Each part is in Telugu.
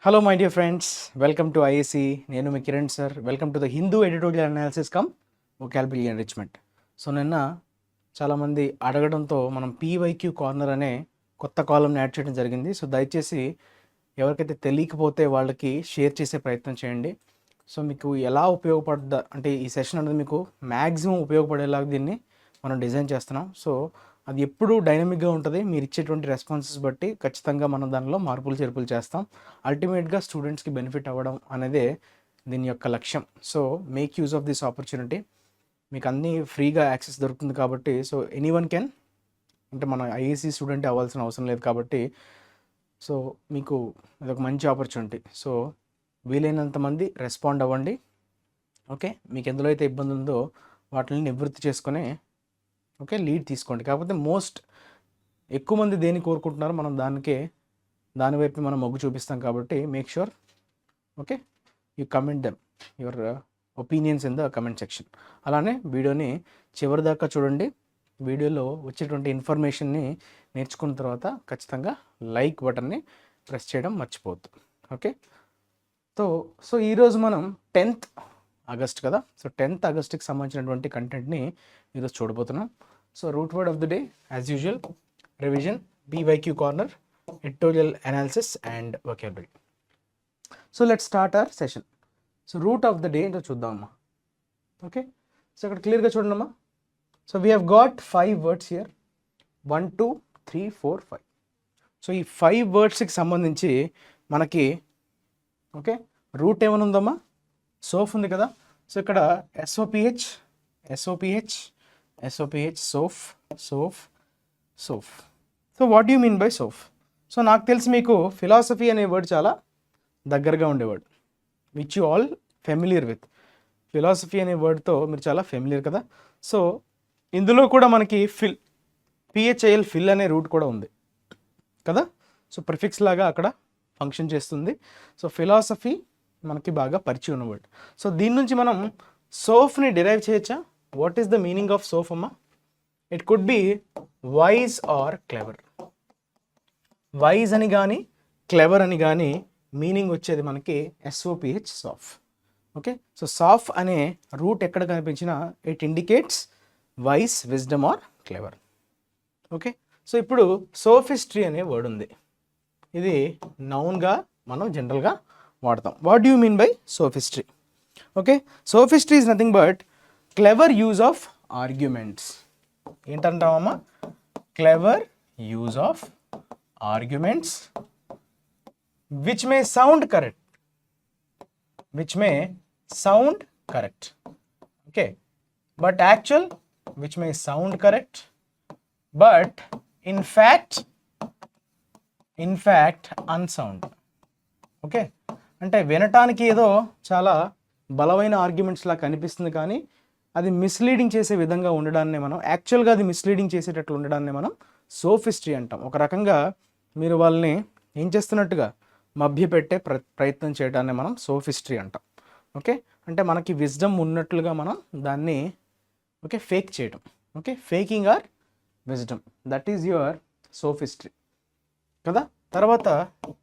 Hello, my dear friends. Welcome to IACE. నేను మీ Kiran sir. Welcome to the Hindu editorial analysis cum vocabulary enrichment. So నిన్న చాలామంది అడగడంతో మనం పీవైక్యూ కార్నర్ అనే కొత్త కాలంని యాడ్ చేయడం జరిగింది. సో దయచేసి ఎవరికైతే తెలియకపోతే వాళ్ళకి షేర్ చేసే ప్రయత్నం చేయండి. సో మీకు ఎలా ఉపయోగపడ్డ అంటే ఈ సెషన్ అనేది మీకు మ్యాక్సిమం ఉపయోగపడేలాగా దీన్ని మనం డిజైన్ చేస్తున్నాం. సో అది ఎప్పుడూ డైనమిక్గా ఉంటుంది. మీరు ఇచ్చేటువంటి రెస్పాన్సెస్ బట్టి ఖచ్చితంగా మనం దానిలో మార్పులు చేర్పులు చేస్తాం. అల్టిమేట్గా స్టూడెంట్స్కి బెనిఫిట్ అవ్వడం అనేదే దీని యొక్క లక్ష్యం. So make use of this opportunity. మీకు అన్నీ ఫ్రీగా యాక్సెస్ దొరుకుతుంది కాబట్టి సో ఎనీవన్ కెన్, అంటే మన ఐఏసీ స్టూడెంట్ అవ్వాల్సిన అవసరం లేదు కాబట్టి సో మీకు ఇదొక మంచి ఆపర్చునిటీ. సో వీలైనంత మంది రెస్పాండ్ అవ్వండి. ఓకే, మీకు ఎందులో అయితే ఇబ్బంది ఉందో వాటిని నివృత్తి చేసుకొని ఓకే లీడ్ తీసుకోండి. కాకపోతే ఎక్కువ మంది దేన్ని కోరుకుంటున్నారో మనం దాని వైపు మనం మొగ్గు చూపిస్తాం కాబట్టి make sure okay you comment them your opinions in the comment section. అలానే వీడియోని చివరి దాకా చూడండి. వీడియోలో వచ్చేటువంటి ఇన్ఫర్మేషన్ని నేర్చుకున్న తర్వాత ఖచ్చితంగా లైక్ బటన్ని ప్రెస్ చేయడం మర్చిపోవద్దు. ఓకే, సో ఈరోజు మనం 10th ఆగస్ట్ కదా. సో 10th ఆగస్ట్కి సంబంధించినటువంటి కంటెంట్ని ఈరోజు చూడబోతున్నాం. So root word of the day as usual revision, PYQ corner, editorial analysis and vocabulary. So let's start our session. So root of the day ఏంటో చూద్దామమ్మా. ఓకే, సో ఇక్కడ క్లియర్గా చూడండమ్మా. So we have got 5 words here, 1 2 3 4 5. So ఈ 5 వర్డ్స్కి సంబంధించి మనకి ఓకే రూట్ ఏమైనా ఉందమ్మా, సోఫ్ ఉంది కదా. సో ఇక్కడ S O P H soph. So what you mean by soph? So నాకు తెలిసి మీకు ఫిలాసఫీ అనే వర్డ్ చాలా దగ్గరగా ఉండే word, which you all familiar with. Philosophy అనే వర్డ్తో మీరు చాలా ఫెమిలియర్ కదా. సో ఇందులో కూడా మనకి పిహెచ్ఐఎల్ ఫిల్ అనే రూట్ కూడా ఉంది కదా. సో ప్రిఫిక్స్ లాగా అక్కడ ఫంక్షన్ చేస్తుంది. సో ఫిలాసఫీ మనకి బాగా పరిచయం ఉన్న వర్డ్. సో దీని నుంచి మనం సోఫ్ని డిరైవ్ చేయొచ్చా? What is the meaning of soph అమ్మా? It could be wise or clever. Wise అని కానీ క్లెవర్ అని కానీ మీనింగ్ వచ్చేది మనకి ఎస్ఓపిహెచ్ సాఫ్. ఓకే, సో సాఫ్ అనే రూట్ ఎక్కడ కనిపించినా it indicates wise, wisdom are clever. Okay, so ఇప్పుడు సోఫిస్ట్రీ అనే వర్డ్ ఉంది. ఇది నౌన్గా మనం జనరల్గా వాడతాం. What do you mean by sophistry? Okay, sophistry is nothing but clever use of arguments. ఏంటంటామమ్మా? Clever use of arguments which may sound correct, okay, but actual which may sound correct but in fact unsound. Okay, అంటే వినటానికి ఏదో చాలా బలమైన ఆర్గ్యుమెంట్స్ లా కనిపిస్తుంది కానీ అది మిస్లీడింగ్ చేసే విధంగా ఉండడాన్ని మనం, యాక్చువల్గా అది మిస్లీడింగ్ చేసేటట్లు ఉండడాన్ని మనం సోఫిస్ట్రీ అంటాం. ఒక రకంగా మీరు వాళ్ళని ఏం చేస్తున్నట్టుగా మభ్యపెట్టే ప్రయత్నం చేయడాన్ని మనం సోఫిస్ట్రీ అంటాం. ఓకే, అంటే మనకి విజ్డమ్ ఉన్నట్లుగా మనం దాన్ని ఓకే ఫేక్ చేయడం. Okay, faking or wisdom, that is your sophistry కదా. తర్వాత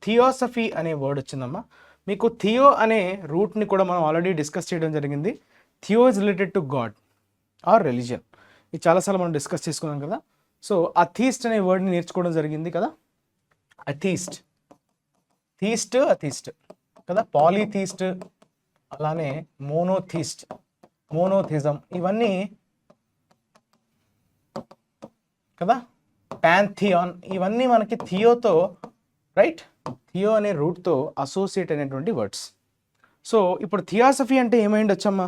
థియోసఫీ అనే వర్డ్ వచ్చిందమ్మా. మీకు థియో అనే రూట్ని కూడా మనం ఆల్రెడీ డిస్కస్ చేయడం జరిగింది. Theo is related to God are religion. ఇది చాలాసార్లు మనం డిస్కస్ చేసుకున్నాం కదా. సో అథీస్ట్ అనే వర్డ్ని నేర్చుకోవడం జరిగింది కదా. అథీస్ట్ కదా, పాలీథీస్ట్, అలానే మోనోథిజం, ఇవన్నీ కదా, ప్యాంథియాన్, ఇవన్నీ మనకి థియోతో రైట్, థియో అనే రూట్తో అసోసియేట్ అయినటువంటి వర్డ్స్. సో ఇప్పుడు థియాసఫీ అంటే ఏమైంది వచ్చమ్మా?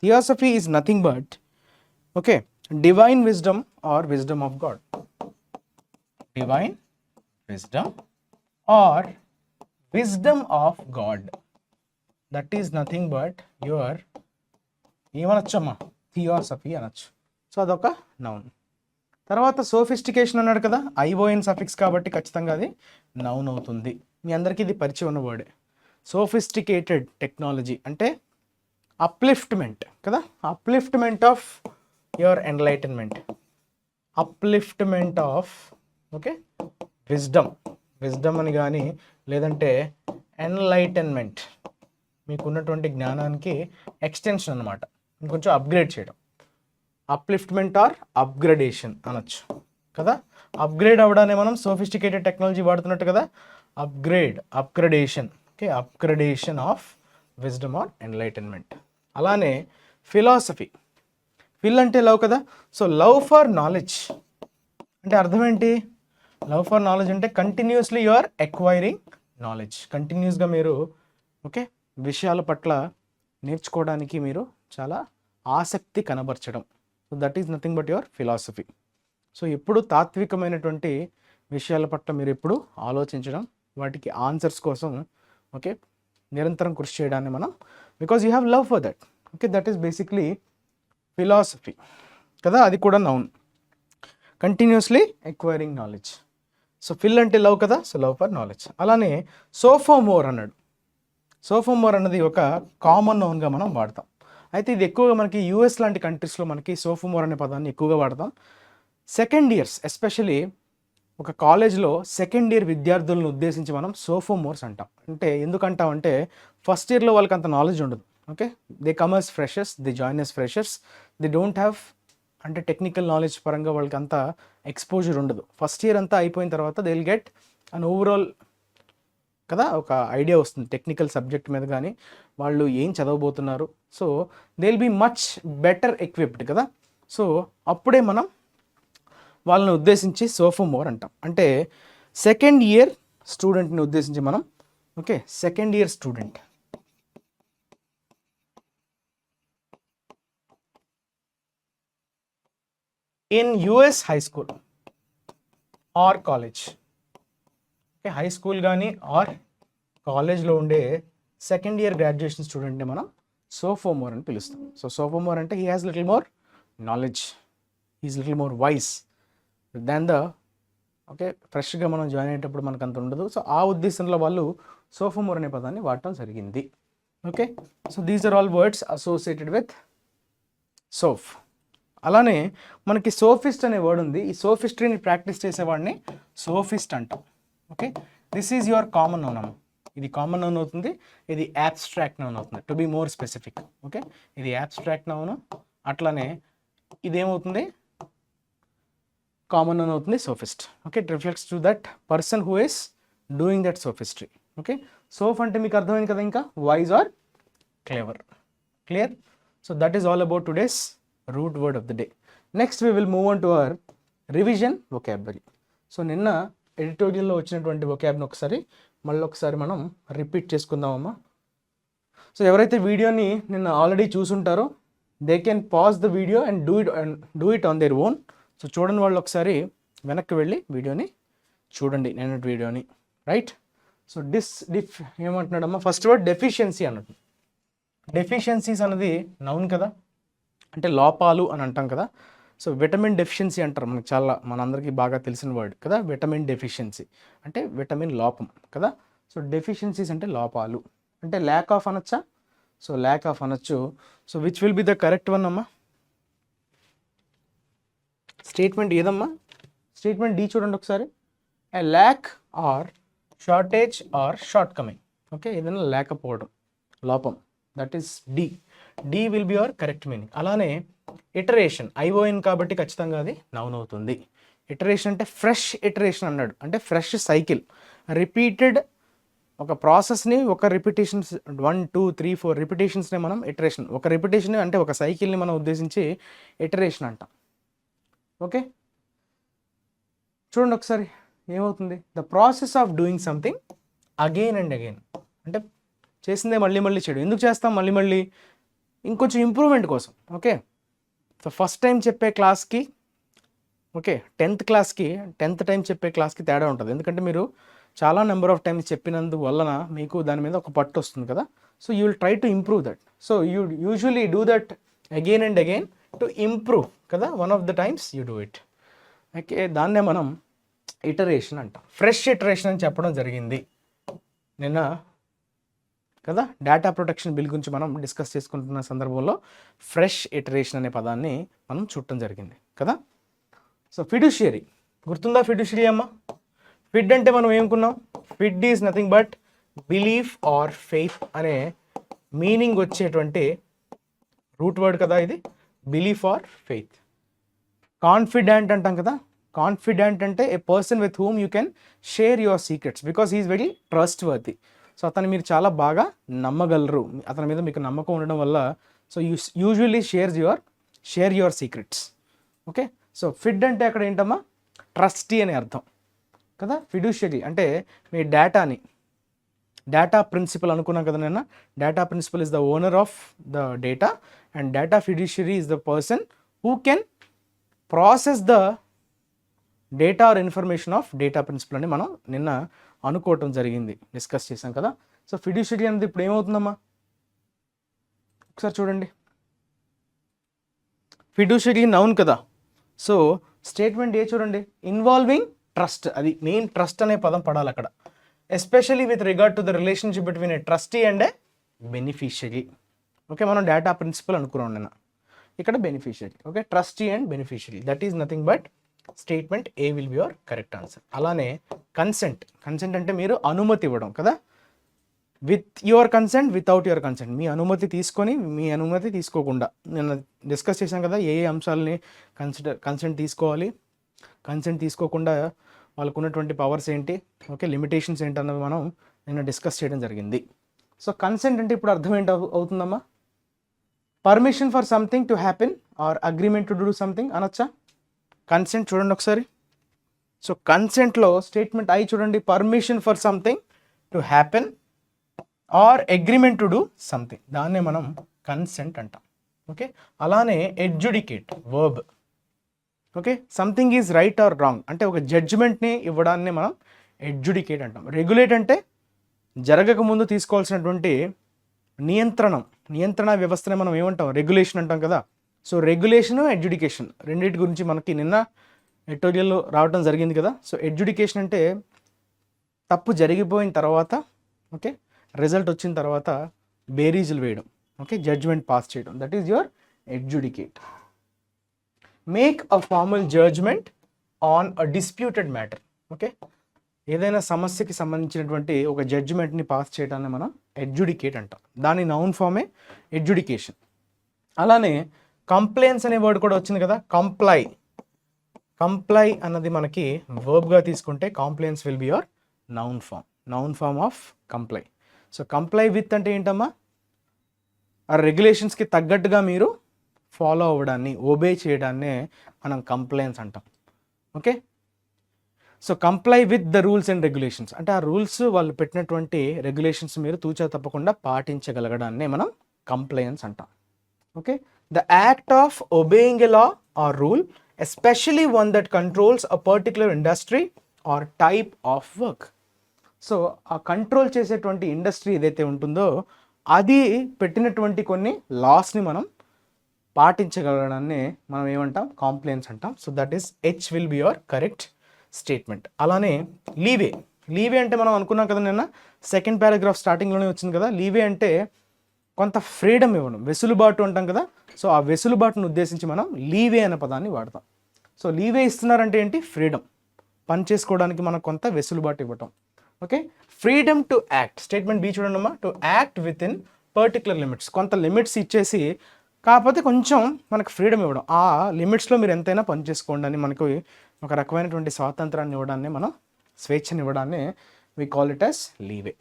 Theosophy is nothing but okay divine wisdom or wisdom of God. Divine wisdom or wisdom of God, that is nothing but your ఏమనొచ్చమ్మా? థియాసఫీ అనొచ్చు. సో అదొక నౌన్. తర్వాత సోఫిస్టికేషన్ అన్నాడు కదా, ఐఓఎన్ సఫిక్స్ కాబట్టి ఖచ్చితంగా అది నౌన్ అవుతుంది. మీ అందరికీ ఇది పరిచయం ఉన్న వర్డే. సోఫిస్టికేటెడ్ టెక్నాలజీ అంటే అప్లిఫ్ట్మెంట్ కదా, upliftment of your enlightenment, upliftment of okay wisdom అని కానీ లేదంటే ఎన్లైటన్మెంట్, మీకున్నటువంటి జ్ఞానానికి ఎక్స్టెన్షన్ అనమాట, ఇంకొంచెం అప్గ్రేడ్ చేయడం. అప్లిఫ్ట్మెంట్ ఆర్ అప్గ్రేడేషన్ అనొచ్చు కదా. అప్గ్రేడ్ అవ్వడానే మనం సోఫిస్టికేటెడ్ టెక్నాలజీ వాడుతున్నట్టు కదా. Upgradation, okay, upgradation of wisdom or enlightenment. అలానే ఫిలాసఫీ, ఫిల్ అంటే లవ్ కదా. సో లవ్ ఫర్ నాలెడ్జ్ అంటే అర్థం ఏంటి? లవ్ ఫర్ నాలెడ్జ్ అంటే continuously you are acquiring knowledge, కంటిన్యూస్గా మీరు ఓకే విషయాల పట్ల నేర్చుకోవడానికి మీరు చాలా ఆసక్తి కనబరచడం. So that is nothing but your philosophy. So ఎప్పుడు తాత్వికమైనటువంటి విషయాల పట్ల మీరు ఎప్పుడు ఆలోచించడం, వాటికి ఆన్సర్స్ కోసం ఓకే నిరంతరం కృషి చేయడాన్ని మనం, because you have love for that, okay, that is basically philosophy కదా. అది కూడా noun, continuously acquiring knowledge. So fill అంటే లవ్ కదా, సో లవ్ ఫర్ నాలెడ్జ్. అలానే సోఫోమోర్ అన్నాడు. సోఫోమోర్ అన్నది ఒక కామన్ నౌన్గా మనం వాడతాం. అయితే ఇది ఎక్కువగా మనకి యూఎస్ లాంటి కంట్రీస్లో మనకి సోఫోమోర్ అనే పదాన్ని ఎక్కువగా వాడతాం. సెకండ్ ఇయర్స్ ఎస్పెషలీ ఒక కాలేజ్లో సెకండ్ ఇయర్ విద్యార్థులను ఉద్దేశించి మనం సోఫోమోర్స్ అంటాం. అంటే ఎందుకంటాం అంటే ఫస్ట్ ఇయర్లో వాళ్ళకి అంత నాలెడ్జ్ ఉండదు, okay, they come as freshers, they join as freshers, they don't have అంటే టెక్నికల్ నాలెడ్జ్ పరంగా వాళ్ళకి అంత ఎక్స్పోజర్ ఉండదు. ఫస్ట్ ఇయర్ అంతా అయిపోయిన తర్వాత they will get an overall కదా ఒక ఐడియా వస్తుంది టెక్నికల్ సబ్జెక్ట్ మీద, కానీ వాళ్ళు ఏం చదవబోతున్నారు. So they will be much better equipped కదా. సో అప్పుడే మనం వాళ్ళని ఉద్దేశించి సోఫోమోర్ అంటాం. అంటే సెకండ్ ఇయర్ స్టూడెంట్ని ఉద్దేశించి మనం okay second year student in US high school or college, okay, high school కానీ ఆర్ కాలేజ్లో ఉండే సెకండ్ ఇయర్ గ్రాడ్యుయేషన్ స్టూడెంట్ని మనం సోఫోమోర్ అని పిలుస్తాం. సో సోఫోమోర్ అంటే he has little more knowledge, he's little more wise than the okay ఫ్రెష్గా మనం జాయిన్ అయ్యేటప్పుడు మనకు అంత ఉండదు. సో ఆ ఉద్దేశంలో వాళ్ళు సోఫోమోర్ అనే పదాన్ని వాడటం జరిగింది. Okay, so these are all words associated with soph. అలానే మనకి సోఫిస్ట్ అనే వర్డ్ ఉంది. ఈ సోఫిస్ట్రీని ప్రాక్టీస్ చేసేవాడిని సోఫిస్ట్ అంటాం. Okay, this is your common noun అమ్మ. ఇది కామన్ నౌన్ అవుతుంది, ఇది యాబ్స్ట్రాక్ట్ నౌన్ అవుతుంది, to be more specific. Okay, ఇది యాబ్స్ట్రాక్ట్ నౌన్, అట్లానే ఇదేమవుతుంది కామన్ నౌన్ అవుతుంది sophist. Okay, it reflects to that person who is doing that sophistry. Okay, soph అంటే మీకు అర్థమైంది కదా, ఇంకా wise or clever. Clear? So that is all about today's root word of the day. Next we will move on to our revision vocabulary. So నిన్న ఎడిటోరియల్లో వచ్చినటువంటి వొకాబ్ని ఒకసారి మళ్ళీ ఒకసారి మనం రిపీట్ చేసుకుందామమ్మా. సో ఎవరైతే వీడియోని నిన్న ఆల్రెడీ చూసుంటారో they can pause the video and do it on their own. So చూడని వాళ్ళు ఒకసారి వెనక్కి వెళ్ళి వీడియోని చూడండి, నేను వీడియోని, రైట్? సో ఏమంటున్నాడమ్మా, ఫస్ట్ వర్డ్ డెఫిషియన్సీ అన్నట్టు. డెఫిషియన్సీస్ అన్నది నౌన్ కదా, అంటే లోపాలు అని అంటాం కదా. సో విటమిన్ డెఫిషియన్సీ అంటారు, మనకు చాలా మనందరికీ బాగా తెలిసిన వర్డ్ కదా. విటమిన్ డెఫిషియన్సీ అంటే విటమిన్ లోపం కదా. సో డెఫిషియన్సీస్ అంటే లోపాలు, అంటే ల్యాక్ ఆఫ్ అనొచ్చా? సో ల్యాక్ ఆఫ్ అనొచ్చు. So which will be the correct one అమ్మా? స్టేట్మెంట్ ఏదమ్మా? స్టేట్మెంట్ డి చూడండి ఒకసారి. A lack or shortage or shortcoming. Okay, ఏదైనా లేకపోవడం, లోపం, that is D. D will be your correct meaning. అలానే ఇటరేషన్, ఐఓఎన్ కాబట్టి ఖచ్చితంగా అది నౌన్ అవుతుంది. ఇటరేషన్ అంటే ఫ్రెష్ ఇటరేషన్ అన్నాడు, అంటే ఫ్రెష్ సైకిల్, రిపీటెడ్ ఒక ప్రాసెస్ని ఒక రిపిటేషన్స్ 1 2 3 4 రిపిటేషన్స్ని మనం ఇటరేషన్, ఒక రిపిటేషన్ అంటే ఒక సైకిల్ని మనం ఉద్దేశించి ఇటరేషన్ అంటాం. ఓకే, చూడండి ఒకసారి ఏమవుతుంది, the process of doing something again and again, అంటే చేసిందే మళ్ళీ మళ్ళీ చేయడం. ఎందుకు చేస్తాం మళ్ళీ మళ్ళీ? ఇంకొంచెం ఇంప్రూవ్మెంట్ కోసం. ఓకే, సో ఫస్ట్ టైం చెప్పే క్లాస్కి ఓకే 10th క్లాస్కి 10th టైం చెప్పే క్లాస్కి తేడా ఉంటుంది. ఎందుకంటే మీరు చాలా నెంబర్ ఆఫ్ టైమ్స్ చెప్పినందువలన మీకు దాని మీద ఒక పట్టు వస్తుంది కదా. So you will try to improve that. So you usually do that again and again to improve కదా. One of the times you do it. Okay, దాన్నే మనం ఇటరేషన్ అంటాం. ఫ్రెష్ ఇటరేషన్ అని చెప్పడం జరిగింది నిన్న కదా. డేటా ప్రొటెక్షన్ బిల్ గురించి మనం డిస్కస్ చేసుకుంటున్న సందర్భంలో ఫ్రెష్ ఇటరేషన్ అనే పదాన్ని మనం చూడటం జరిగింది కదా. సో ఫిడ్యూషియరీ గుర్తుందా? ఫిడ్యూషియరీ అమ్మ, ఫిడ్ అంటే మనం ఏమనుకున్నాం? Fid is nothing but belief or faith అనే మీనింగ్ వచ్చేటువంటి రూట్ వర్డ్ కదా ఇది, బిలీఫ్ ఆర్ ఫెయిత్. కాన్ఫిడెంట్ అంటాం కదా, కాన్ఫిడెంట్ అంటే a person with whom you can share your secrets because he is very trustworthy. So అతను మీరు చాలా బాగా నమ్మగలరు, అతని మీద మీకు నమ్మకం ఉండడం వల్ల so usually share your secrets. Okay, so fid అంటే అక్కడ ఏంటమ్మా, ట్రస్టీ అనే అర్థం కదా. ఫిడ్యూషియరీ అంటే మీ డేటా ప్రిన్సిపల్ అనుకున్నాం కదా నిన్న. Data principal is the owner of the data and data fiduciary is the person who can process the data or information of data principal అని మనం నిన్న అనుకోవటం జరిగింది, డిస్కస్ చేసాం కదా. సో ఫిడ్యూషియరీ అనేది ఇప్పుడు ఏమవుతుందమ్మా, ఒకసారి చూడండి. ఫిడ్యూషియరీ నౌన్ కదా, సో స్టేట్మెంట్ ఏ చూడండి, ఇన్వాల్వింగ్ ట్రస్ట్, అది మెయిన్ ట్రస్ట్ అనే పదం పడాలి అక్కడ, especially with regard to the relationship between a trustee and a beneficiary. Okay, మనం డేటా ప్రిన్సిపల్ అనుకున్నాం నిన్న, ఇక్కడ beneficiary. Okay, trustee and beneficiary, that is nothing but statement A will be your correct answer. అలానే కన్సెంట్ అంటే మీరు అనుమతి ఇవ్వడం కదా, with your consent, without your consent, మీ అనుమతి తీసుకొని మీ అనుమతి తీసుకోకుండా. నేను డిస్కస్ చేశాను కదా ఏ అంశాలని కన్సెంట్ తీసుకోవాలి, కన్సెంట్ తీసుకోకుండా వాళ్ళకు ఉన్నటువంటి పవర్స్ ఏంటి, ఓకే లిమిటేషన్స్ ఏంటి అన్నవి మనం నిన్న డిస్కస్ చేయడం జరిగింది. సో కన్సెంట్ అంటే ఇప్పుడు అర్థం ఏంటి అవుతుందమ్మా, permission for something to happen or agreement to do something అనొచ్చా. కన్సెంట్ చూడండి ఒకసారి. సో కన్సెంట్లో స్టేట్మెంట్ ఐ చూడండి, permission for something to happen or agreement to do something, దాన్నే మనం కన్సెంట్ అంటాం. ఓకే, అలానే adjudicate verb. Okay, something is right or wrong అంటే ఒక జడ్జిమెంట్ని ఇవ్వడాన్ని మనం ఎడ్జుడికేట్ అంటాం. రెగ్యులేట్ అంటే జరగకముందు తీసుకోవాల్సినటువంటి నియంత్రణ వ్యవస్థనే మనం ఏమంటాం, రెగ్యులేషన్ అంటాం కదా. సో రెగ్యులేషను ఎడ్జుడికేషన్ రెండింటి గురించి మనకి నిన్న ఎడిటోరియల్లో రావడం జరిగింది కదా. సో ఎడ్జుడికేషన్ అంటే తప్పు జరిగిపోయిన తర్వాత, ఓకే రిజల్ట్ వచ్చిన తర్వాత బేరీజులు వేయడం, ఓకే జడ్జ్మెంట్ పాస్ చేయడం, that is your adjudicate. Make a formal judgement on a disputed matter. Okay, ఏదైనా సమస్యకి సంబంధించినటువంటి ఒక జడ్జిమెంట్ని పాస్ చేయడాన్ని మనం ఎడ్జుడికేట్ అంటాం, దాని నౌన్ ఫామే ఎడ్జుడికేషన్. అలానే కంప్లైన్స్ అనే వర్డ్ కూడా వచ్చింది కదా, కంప్లై అన్నది మనకి వర్బ్గా తీసుకుంటే compliance will be your noun form of comply. So comply with అంటే ఏంటమ్మా, ఆ రెగ్యులేషన్స్కి తగ్గట్టుగా మీరు ఫాలో అవ్వడాన్ని, ఒబే చేయడాన్నే మనం కంప్లైన్స్ అంటాం. Okay, so comply with the rules and regulations అంటే ఆ రూల్స్ వాళ్ళు పెట్టినటువంటి రెగ్యులేషన్స్ మీరు తూచా తప్పకుండా పాటించగలగడాన్నే మనం కంప్లైన్స్ అంటాం. Okay, the act of obeying a law or rule, especially one that controls a particular industry or type of work. So uh control చేసేటువంటి ఇండస్ట్రీ ఏదైతే ఉంటుందో అది పెట్టినటువంటి కొన్ని లాస్ని మనం పాటించగలగడాన్ని మనం ఏమంటాం, కాంప్లైన్స్ అంటాం. So that is H will be your correct statement. అలానే లీవే అంటే మనం అనుకున్నాం కదా నిన్న సెకండ్ పారాగ్రాఫ్ స్టార్టింగ్లోనే వచ్చింది కదా. లీవే అంటే కొంత ఫ్రీడమ్ ఇవ్వడం, వెసులుబాటు అంటాం కదా. సో ఆ వెసులుబాటును ఉద్దేశించి మనం లీవే అనే పదాన్ని వాడతాం. సో లీవే ఇస్తున్నారంటే ఏంటి, ఫ్రీడమ్, పని చేసుకోవడానికి మనకు కొంత వెసులుబాటు ఇవ్వటం. Okay, freedom to act, statement B చూడండి అమ్మా, to act within particular limits, కొంత లిమిట్స్ ఇచ్చేసి కాకపోతే కొంచెం మనకు ఫ్రీడమ్ ఇవ్వడం, ఆ లిమిట్స్లో మీరు ఎంతైనా పని చేసుకోండి అని మనకు ఒక రకమైనటువంటి స్వాతంత్రాన్ని ఇవ్వడాన్ని, మనం స్వేచ్ఛని ఇవ్వడాన్ని we call it as leeway.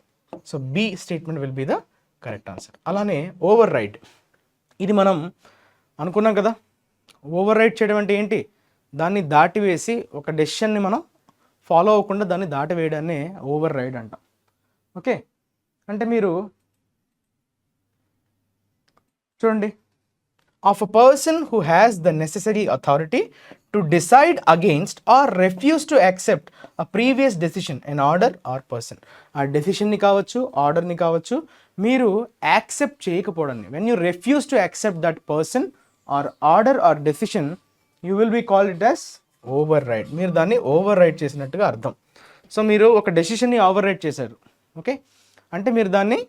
So B statement will be the correct answer. అలానే ఓవర్ రైడ్, ఇది మనం అనుకున్నాం కదా, ఓవర్ రైడ్ చేయడం అంటే ఏంటి, దాన్ని దాటివేసి ఒక డెసిషన్ని మనం ఫాలో అవ్వకుండా దాన్ని దాటివేయడాన్ని ఓవర్ రైడ్ అంటాం. ఓకే, అంటే మీరు చూడండి, of a person who has the necessary authority to decide against or refuse to accept a previous decision an order or person. ఆ డెసిషన్ని కావచ్చు, ఆర్డర్ని కావచ్చు, మీరు యాక్సెప్ట్ చేయకపోవడాన్ని, when you refuse to accept that person or order or decision, you will be call it as override. మీరు దాన్ని ఓవర్ రైడ్ చేసినట్టుగా అర్థం. సో మీరు ఒక డెసిషన్ని ఓవర్ రైడ్ చేశారు, ఓకే అంటే మీరు దాన్ని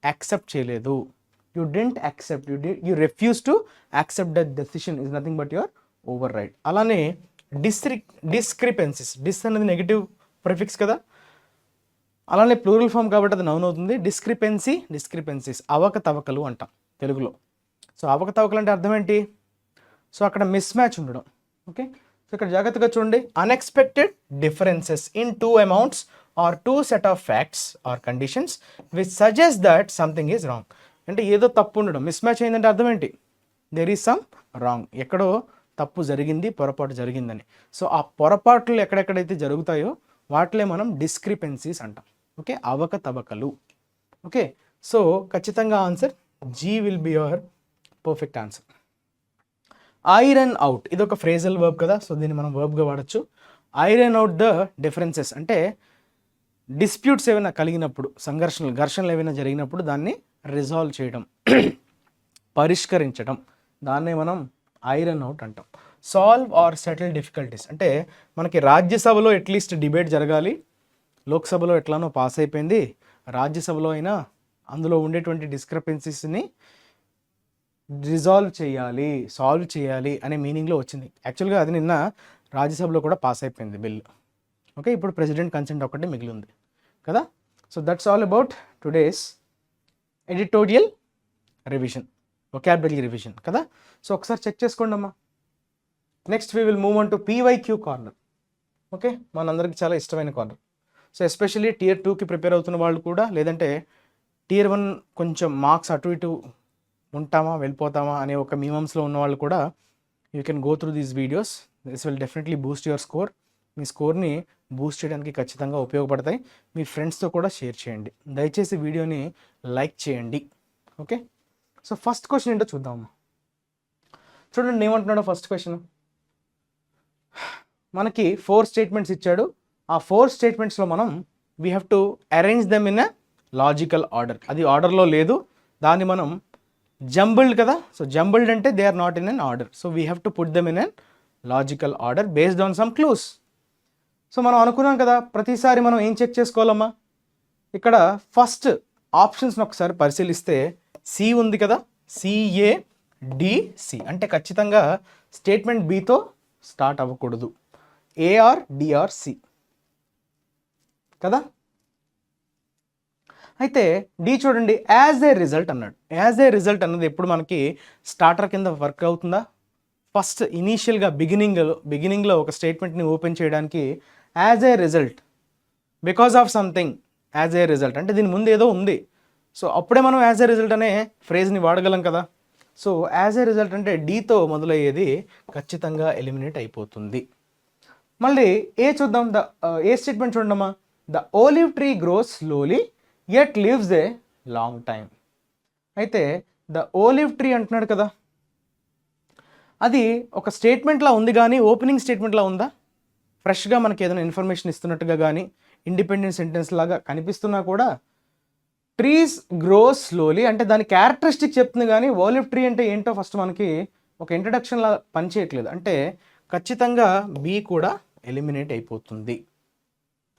యాక్సెప్ట్ చేయలేదు, you didn't accept, you refuse to accept that decision is nothing but your override. అలానే డిస్క్రిపెన్సీస్, డిస్ అనేది నెగిటివ్ ప్రిఫిక్స్ కదా, అలానే ప్లూరల్ ఫామ్ కాబట్టి అది నౌన్ అవుతుంది. డిస్క్రిపెన్సీస్ అవకతవకలు అంటాం తెలుగులో. సో అవకతవకలు అంటే అర్థం ఏంటి? సో అక్కడ మిస్ మ్యాచ్ ఉండడం. ఓకే, సో ఇక్కడ జాగ్రత్తగా చూడండి. Unexpected differences in two amounts or two sets of facts or conditions which suggest that something is wrong. అంటే ఏదో తప్పు ఉండడం. మిస్ మ్యాచ్ అయిందంటే అర్థం ఏంటి? దెర్ ఈజ్ సమ్ రాంగ్, ఎక్కడో తప్పు జరిగింది, పొరపాటు జరిగిందని. సో ఆ పొరపాట్లు ఎక్కడెక్కడైతే జరుగుతాయో వాటిలే మనం డిస్క్రిపెన్సీస్ అంటాం. ఓకే, అవకతవకలు. ఓకే, సో ఖచ్చితంగా answer G will be your perfect answer. Iron out, ఇది ఒక ఫ్రేజల్ వర్బ్ కదా, సో దీన్ని మనం వర్బ్గా వాడచ్చు. ఐరన్ అవుట్ ద డిఫరెన్సెస్ అంటే డిస్ప్యూట్స్ ఏమైనా కలిగినప్పుడు, ఘర్షణలు ఏమైనా జరిగినప్పుడు దాన్ని రిజాల్వ్ చేయడం, పరిష్కరించడం, దాన్నే మనం ఐరన్ అవుట్ అంటాం. సాల్వ్ ఆర్ సెటిల్ డిఫికల్టీస్ అంటే మనకి రాజ్యసభలో అట్లీస్ట్ డిబేట్ జరగాలి. లోక్సభలో ఎట్లానో పాస్ అయిపోయింది, రాజ్యసభలో అయినా అందులో ఉండేటువంటి డిస్క్రపెన్సీస్ని రిజాల్వ్ చేయాలి, సాల్వ్ చేయాలి అనే మీనింగ్లో వచ్చింది. యాక్చువల్గా అది నిన్న రాజ్యసభలో కూడా పాస్ అయిపోయింది బిల్. ఓకే, ఇప్పుడు ప్రెసిడెంట్ కన్సెంట్ ఒకటి మిగిలి ఉంది కదా. So that's all about today's editorial revision, vocabulary revision కదా. సో ఒకసారి చెక్ చేసుకోండి అమ్మా. Next we will move on to PYQ corner. Okay, మనందరికి చాలా ఇష్టమైన కార్నర్. సో ఎస్పెషల్లీ Tier 2కి ప్రిపేర్ అవుతున్న వాళ్ళు కూడా, లేదంటే Tier 1 కొంచెం మార్క్స్ అటు ఇటు ఉంటామా వెళ్ళిపోతామా అనే ఒక మీమమ్స్లో ఉన్న వాళ్ళు కూడా you can go through these videos. This will definitely boost your score. మీ స్కోర్ని బూస్ట్ చేయడానికి ఖచ్చితంగా ఉపయోగపడతాయి. మీ ఫ్రెండ్స్తో కూడా షేర్ చేయండి. దయచేసి వీడియోని లైక్ చేయండి. ఓకే, సో ఫస్ట్ క్వశ్చన్ ఏంటో చూద్దామమ్మా. చూడండి ఏమంటున్నాడో ఫస్ట్ క్వశ్చన్. మనకి 4 స్టేట్మెంట్స్ ఇచ్చాడు. ఆ 4 స్టేట్మెంట్స్లో మనం we have to arrange them in a logical order. అది ఆర్డర్లో లేదు, దాన్ని మనం జంబుల్డ్ కదా. సో జంబుల్డ్ అంటే they are not in an order. So we have to put them in an logical order based on some clues. So మనం అనుకున్నాం కదా, ప్రతిసారి మనం ఏం చెక్ చేసుకోవాలమ్మా? ఇక్కడ ఫస్ట్ ఆప్షన్స్ని ఒకసారి పరిశీలిస్తే సి ఉంది కదా, CADC అంటే ఖచ్చితంగా స్టేట్మెంట్ బితో స్టార్ట్ అవ్వకూడదు. AR DR C కదా. అయితే డి చూడండి, యాజ్ ఏ రిజల్ట్ అన్నాడు. యాజ్ ఏ రిజల్ట్ అన్నది ఎప్పుడు మనకి స్టార్టర్ కింద వర్క్ అవుతుందా? ఫస్ట్ ఇనీషియల్గా బిగినింగ్లో ఒక స్టేట్మెంట్ని ఓపెన్ చేయడానికి as a result, because of something, as a result అంటే దీని ముందు ఏదో ఉంది. సో అప్పుడే మనం యాజ్ ఏ రిజల్ట్ అనే ఫ్రేజ్ని వాడగలం కదా. సో యాజ్ ఏ రిజల్ట్ అంటే డీతో మొదలయ్యేది ఖచ్చితంగా ఎలిమినేట్ అయిపోతుంది. మళ్ళీ ఏ చూద్దాం. ఏ స్టేట్మెంట్ చూడమ్మా. The olive tree grows slowly yet lives a long time. అయితే ద ఓలివ్ ట్రీ అంటున్నాడు కదా, అది ఒక స్టేట్మెంట్లా ఉంది కానీ ఓపెనింగ్ స్టేట్మెంట్లా ఉందా? ఫ్రెష్గా మనకి ఏదైనా ఇన్ఫర్మేషన్ ఇస్తున్నట్టుగా కానీ ఇండిపెండెంట్ సెంటెన్స్ లాగా కనిపిస్తున్నా కూడా ట్రీస్ గ్రోస్ స్లోలీ అంటే దాని క్యారెక్టరిస్టిక్ చెప్తుంది కానీ ఓలివ్ ట్రీ అంటే ఏంటో ఫస్ట్ మనకి ఒక ఇంట్రడక్షన్లా పనిచేయట్లేదు. అంటే ఖచ్చితంగా బి కూడా ఎలిమినేట్ అయిపోతుంది.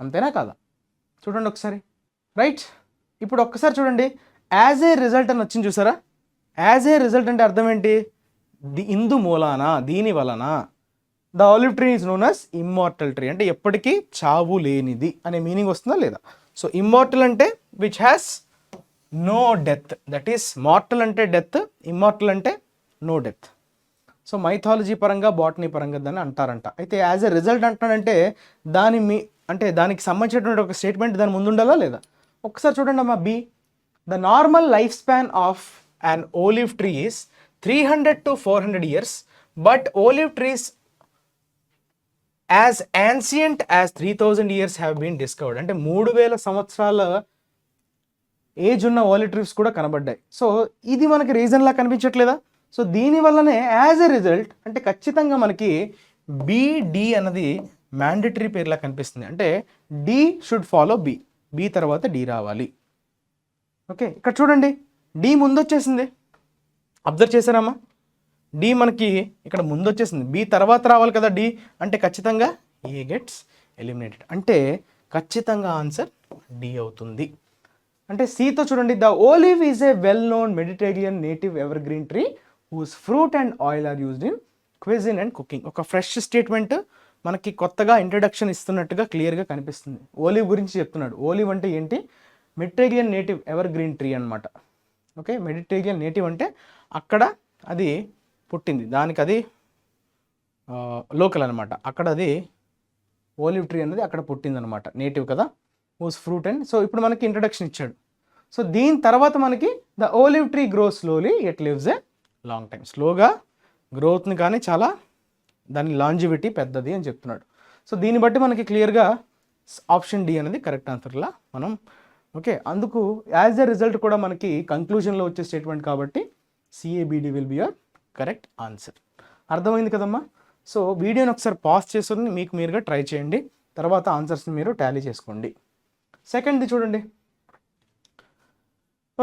అంతేనా కాదా? చూడండి ఒకసారి. రైట్, ఇప్పుడు ఒక్కసారి చూడండి. యాజ్ ఏ రిజల్ట్ అని వచ్చింది చూసారా. యాజ్ ఏ రిజల్ట్ అంటే అర్థం ఏంటి? ఇందు మూలాన, దీని వలన. The olive tree is known as immortal tree అంటే ఎప్పటికీ చావు లేనిది అనే మీనింగ్ వస్తుందా లేదా? సో ఇమ్మార్టల్ అంటే which has no death, that is mortal అంటే డెత్, ఇమ్మార్టల్ అంటే నో డెత్. సో మైథాలజీ పరంగా బాటనీ పరంగా దాన్ని అంటారంట. అయితే యాజ్ ఎ రిజల్ట్ అంటున్నాడంటే దానికి సంబంధించినటువంటి ఒక స్టేట్మెంట్ దాని ముందు ఉండాలా లేదా? ఒకసారి చూడండి అమ్మా. B, the normal life span of an olive tree is 300 to 400 years, but olive trees as ancient as 3000 years have been discovered. అంటే 3000 సంవత్సరాల ఏజ్ ఉన్న ఓలివ్ ట్రీస్ కూడా కనబడ్డాయి. సో ఇది మనకి రీజన్లా కనిపించట్లేదా? సో దీనివల్లనే యాజ్ ఎ రిజల్ట్ అంటే ఖచ్చితంగా మనకి BD అన్నది మ్యాండేటరీ పేర్లా కనిపిస్తుంది. అంటే డి షుడ్ ఫాలో బి తర్వాత డి రావాలి. ఓకే, ఇక్కడ చూడండి, డి ముందు వచ్చేసింది. అబ్జర్వ్ చేశారమ్మా, డి మనకి ఇక్కడ ముందు వచ్చేసింది, బి తర్వాత రావాలి కదా డి. అంటే ఖచ్చితంగా ఏ గెట్స్ ఎలిమినేటెడ్. అంటే ఖచ్చితంగా ఆన్సర్ డి అవుతుంది. అంటే సితో చూడండి, the olive is a well known Mediterranean native ever green tree whose fruit and oil are used in cuisine and cooking. ఒక ఫ్రెష్ స్టేట్మెంట్, మనకి కొత్తగా ఇంట్రడక్షన్ ఇస్తున్నట్టుగా క్లియర్గా కనిపిస్తుంది. ఓలివ్ గురించి చెప్తున్నాడు. ఓలివ్ అంటే ఏంటి? Mediterranean native ever green tree అనమాట. ఓకే, మెడిటరేనియన్ నేటివ్ అంటే అక్కడ అది పుట్టింది, దానికి అది లోకల్ అనమాట. అక్కడ అది ఓలివ్ ట్రీ అనేది అక్కడ పుట్టింది అనమాట, నేటివ్ కదా, హూస్ ఫ్రూట్ అండ్. సో ఇప్పుడు మనకి ఇంట్రడక్షన్ ఇచ్చాడు. సో దీని తర్వాత మనకి the olive tree grow slowly it lives a long time. స్లోగా గ్రోత్ని కానీ చాలా దాని లాంజివిటీ పెద్దది అని చెప్తున్నాడు. సో దీన్ని బట్టి మనకి క్లియర్గా ఆప్షన్ డి అనేది కరెక్ట్ ఆన్సర్లా మనం. ఓకే, అందుకు యాజ్ ఎ రిజల్ట్ కూడా మనకి కంక్లూజన్లో వచ్చే స్టేట్మెంట్ కాబట్టి CABD will be your correct answer. అర్థమైంది కదమ్మా? సో వీడియోని ఒకసారి పాజ్ చేసుకుని మీకు మీరుగా ట్రై చేయండి, తర్వాత ఆన్సర్స్ని మీరు టాలీ చేసుకోండి. సెకండ్ది చూడండి.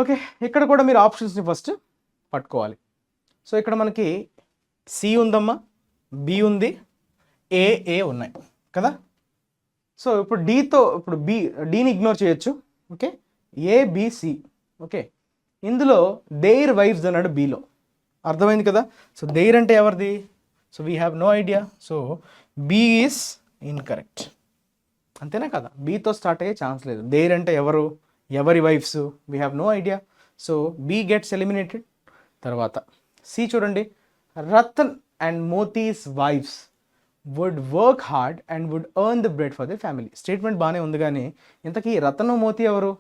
ఓకే, ఇక్కడ కూడా మీరు ఆప్షన్స్ని ఫస్ట్ పట్టుకోవాలి. సో ఇక్కడ మనకి సి ఉందమ్మా, బి ఉంది, ఏ ఉన్నాయి కదా. సో ఇప్పుడు ఇప్పుడు డీని ఇగ్నోర్ చేయొచ్చు. Okay, A B C. ఓకే, ఇందులో దేర్ వైఫ్స్ అన్నాడు బిలో. అర్థమైంది కదా. సో దేర్ అంటే ఎవరిది? So we have no idea. So B is incorrect. అంతేనా కదా? బీతో స్టార్ట్ అయ్యే ఛాన్స్ లేదు. దేర్ అంటే ఎవరి wives? We have no idea. So B gets eliminated. తర్వాత సి చూడండి, Ratan and Moti's wives would work hard and would earn the bread for the family. Statement బాగానే ఉంది, కానీ ఇంతకీ రతన్ మోతీ ఎవరు?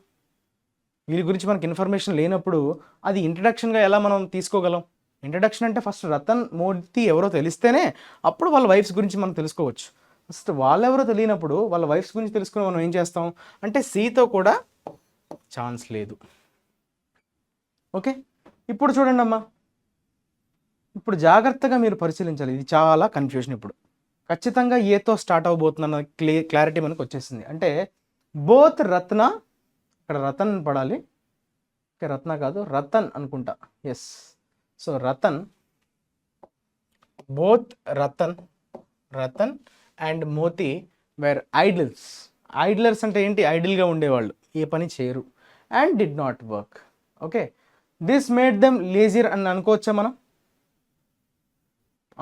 వీరి గురించి మనకి ఇన్ఫర్మేషన్ లేనప్పుడు అది ఇంట్రడక్షన్గా ఎలా మనం తీసుకోగలం? ఇంట్రడక్షన్ అంటే ఫస్ట్ రతన్ మోతీ ఎవరో తెలిస్తేనే అప్పుడు వాళ్ళ వైఫ్స్ గురించి మనం తెలుసుకోవచ్చు. ఫస్ట్ వాళ్ళెవరో తెలియనప్పుడు వాళ్ళ వైఫ్స్ గురించి తెలుసుకుని మనం ఏం చేస్తాం అంటే సితో కూడా ఛాన్స్ లేదు. ఓకే, ఇప్పుడు చూడండి అమ్మా, ఇప్పుడు జాగ్రత్తగా మీరు పరిశీలించాలి. ఇది చాలా కన్ఫ్యూజన్. ఇప్పుడు ఖచ్చితంగా ఏతో స్టార్ట్ అవబోతుందన్న క్లారిటీ మనకు వచ్చేసింది. అంటే బోత్ రత్న, ఇక్కడ రతన్ పడాలి, ఓకే రత్న కాదు రతన్ అనుకుంటా, yes. So Ratan, both Ratan and Moti were idles. Idlers అంటే ఏంటి? ఐడిల్గా ఉండేవాళ్ళు, ఏ పని చేయరు. And did not work. Okay, this made them lazier అని అనుకోవచ్చా మనం?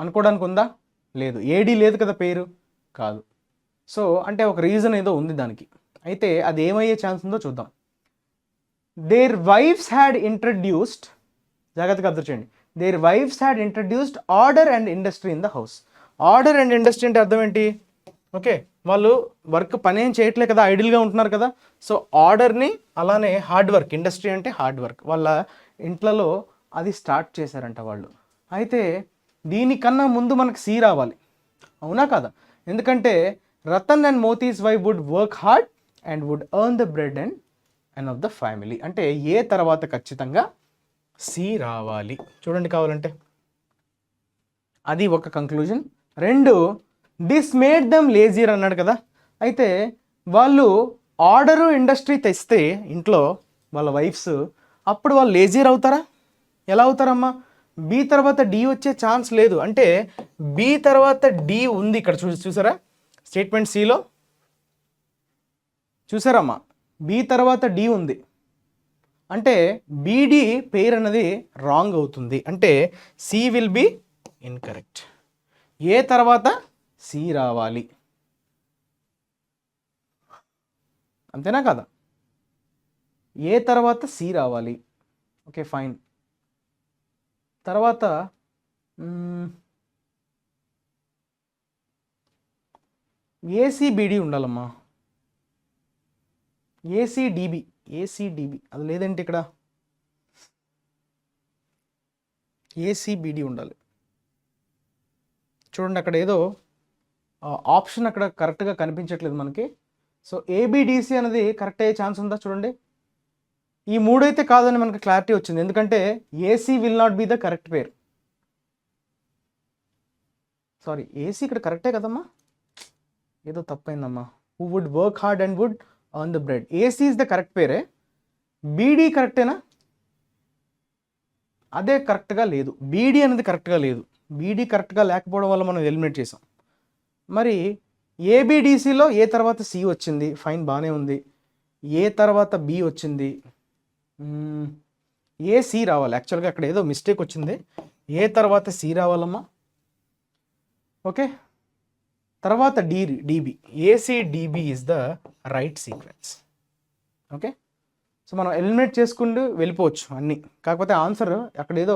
అనుకోవడానికి ఉందా? లేదు. ఏడీ లేదు కదా పేరు, కాదు. సో అంటే ఒక రీజన్ ఏదో ఉంది దానికి. అయితే అది ఏమయ్యే ఛాన్స్ ఉందో చూద్దాం. దేర్ వైఫ్స్ హ్యాడ్ ఇంట్రడ్యూస్డ్, జాగ్రత్తగా అబ్జర్వ్ చేయండి, their wives had introduced order and industry in the house. Order and industry అంటే అర్థం ఏంటి? ఓకే, వాళ్ళు వర్క్ పని ఏం చేయట్లే కదా, ఐడిల్గా ఉంటున్నారు కదా. సో ఆర్డర్ని, అలానే హార్డ్ వర్క్, ఇండస్ట్రీ అంటే హార్డ్ వర్క్, వాళ్ళ ఇంట్లలో అది స్టార్ట్ చేశారంట వాళ్ళు. అయితే దీనికన్నా ముందు మనకు సి రావాలి, అవునా కదా? ఎందుకంటే Ratan and Moti's wife would work hard and would earn the bread and of the family. అంటే ఏ తర్వాత ఖచ్చితంగా సి రావాలి. చూడండి కావాలంటే, అది ఒక కంక్లూజన్. రెండు, దిస్ మేడ్ దమ్ లేజియర్ అన్నాడు కదా. అయితే వాళ్ళు ఆర్డరు ఇండస్ట్రీ తెస్తే ఇంట్లో వాళ్ళ వైఫ్స్, అప్పుడు వాళ్ళు లేజియర్ అవుతారా? ఎలా అవుతారమ్మా? బి తర్వాత డి వచ్చే ఛాన్స్ లేదు. అంటే బి తర్వాత డి ఉంది ఇక్కడ, చూసారా స్టేట్మెంట్ సిలో? చూసారమ్మా, బి తర్వాత డి ఉంది. అంటే బీడి పేరు అన్నది రాంగ్ అవుతుంది. అంటే సి విల్ బి ఇన్కరెక్ట్. ఏ తర్వాత సి రావాలి, అంతేనా కదా? ఏ తర్వాత సి రావాలి. Okay fine. తర్వాత ఏసీబీడి ఉండాలమ్మా, ఏసీడిబి అది లేదంటే ఇక్కడ ఏసీబీడి ఉండాలి. చూడండి అక్కడ ఏదో ఆప్షన్ అక్కడ కరెక్ట్గా కనిపించట్లేదు మనకి. సో ఏబిడిసి అనేది కరెక్ట్ అయ్యే ఛాన్స్ ఉందా? చూడండి, ఈ మూడైతే కాదని మనకు క్లారిటీ వచ్చింది. ఎందుకంటే A C will not be the correct pair. Sorry, A C ఇక్కడ కరెక్టే కదమ్మా, ఏదో తప్పైందమ్మా. Who would work hard and would earn the bread, A C is the correct పేరే. బీడీ కరెక్టేనా? అదే కరెక్ట్గా లేదు. బీడీ అనేది కరెక్ట్గా లేదు. బీడీ కరెక్ట్గా లేకపోవడం వల్ల మనం ఎలిమినేట్ చేసాం. మరి ఏబిడిసిలో ఏ తర్వాత సి వచ్చింది, ఫైన్ బాగానే ఉంది. ఏ తర్వాత బి వచ్చింది, ఏ సి రావాలి. యాక్చువల్గా అక్కడ ఏదో మిస్టేక్ వచ్చింది, ఏ తర్వాత సి రావాలమ్మా. ఓకే, తర్వాత D B, A C D B is the right sequence. Okay, so మనం ఎలిమినేట్ చేసుకుంటూ వెళ్ళిపోవచ్చు అన్నీ, కాకపోతే ఆన్సర్ అక్కడ ఏదో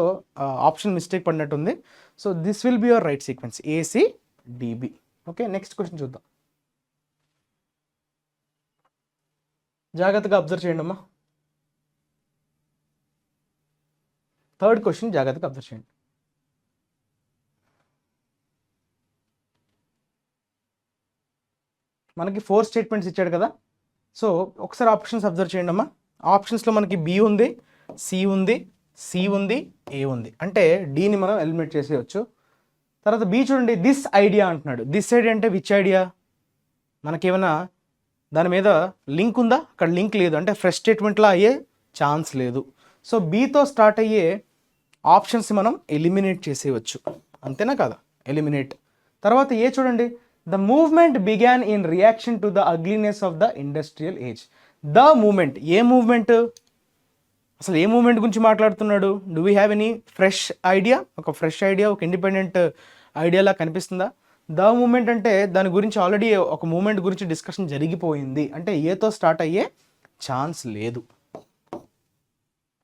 ఆప్షన్ మిస్టేక్ పడినట్టుంది. So this will be your right sequence, A C D B. Okay, next question చూద్దాం. జాగ్రత్తగా అబ్జర్వ్ చేయండి అమ్మా. థర్డ్ క్వశ్చన్ జాగ్రత్తగా అబ్జర్వ్ చేయండి. మనకి 4 స్టేట్మెంట్స్ ఇచ్చాడు కదా, సో ఒకసారి ఆప్షన్స్ అబ్జర్వ్ చేయండి అమ్మా. ఆప్షన్స్లో మనకి బి ఉంది, సి ఉంది, సి ఉంది, ఏ ఉంది. అంటే డీని మనం ఎలిమినేట్ చేసేయచ్చు. తర్వాత బి చూడండి, దిస్ ఐడియా అంటున్నాడు. దిస్ ఐడియా అంటే విచ్ ఐడియా? మనకేమైనా దాని మీద లింక్ ఉందా? అక్కడ లింక్ లేదు, అంటే ఫ్రెష్ స్టేట్మెంట్లో అయ్యే ఛాన్స్ లేదు. సో బీతో స్టార్ట్ అయ్యే ఆప్షన్స్ మనం ఎలిమినేట్ చేసేయచ్చు, అంతేనా కాదా? ఎలిమినేట్. తర్వాత ఏ చూడండి, the movement began in reaction to the ugliness of the industrial age. The movement, ఏ మూవ్మెంట్? అసలు ఏ మూవ్మెంట్ గురించి మాట్లాడుతున్నాడు? Do we have any fresh idea? ఒక ఫ్రెష్ ఐడియా, ఒక ఇండిపెండెంట్ ఐడియాలా కనిపిస్తుందా? ద మూమెంట్ అంటే దాని గురించి ఆల్రెడీ ఒక మూమెంట్ గురించి డిస్కషన్ జరిగిపోయింది, అంటే ఏతో స్టార్ట్ అయ్యే ఛాన్స్ లేదు.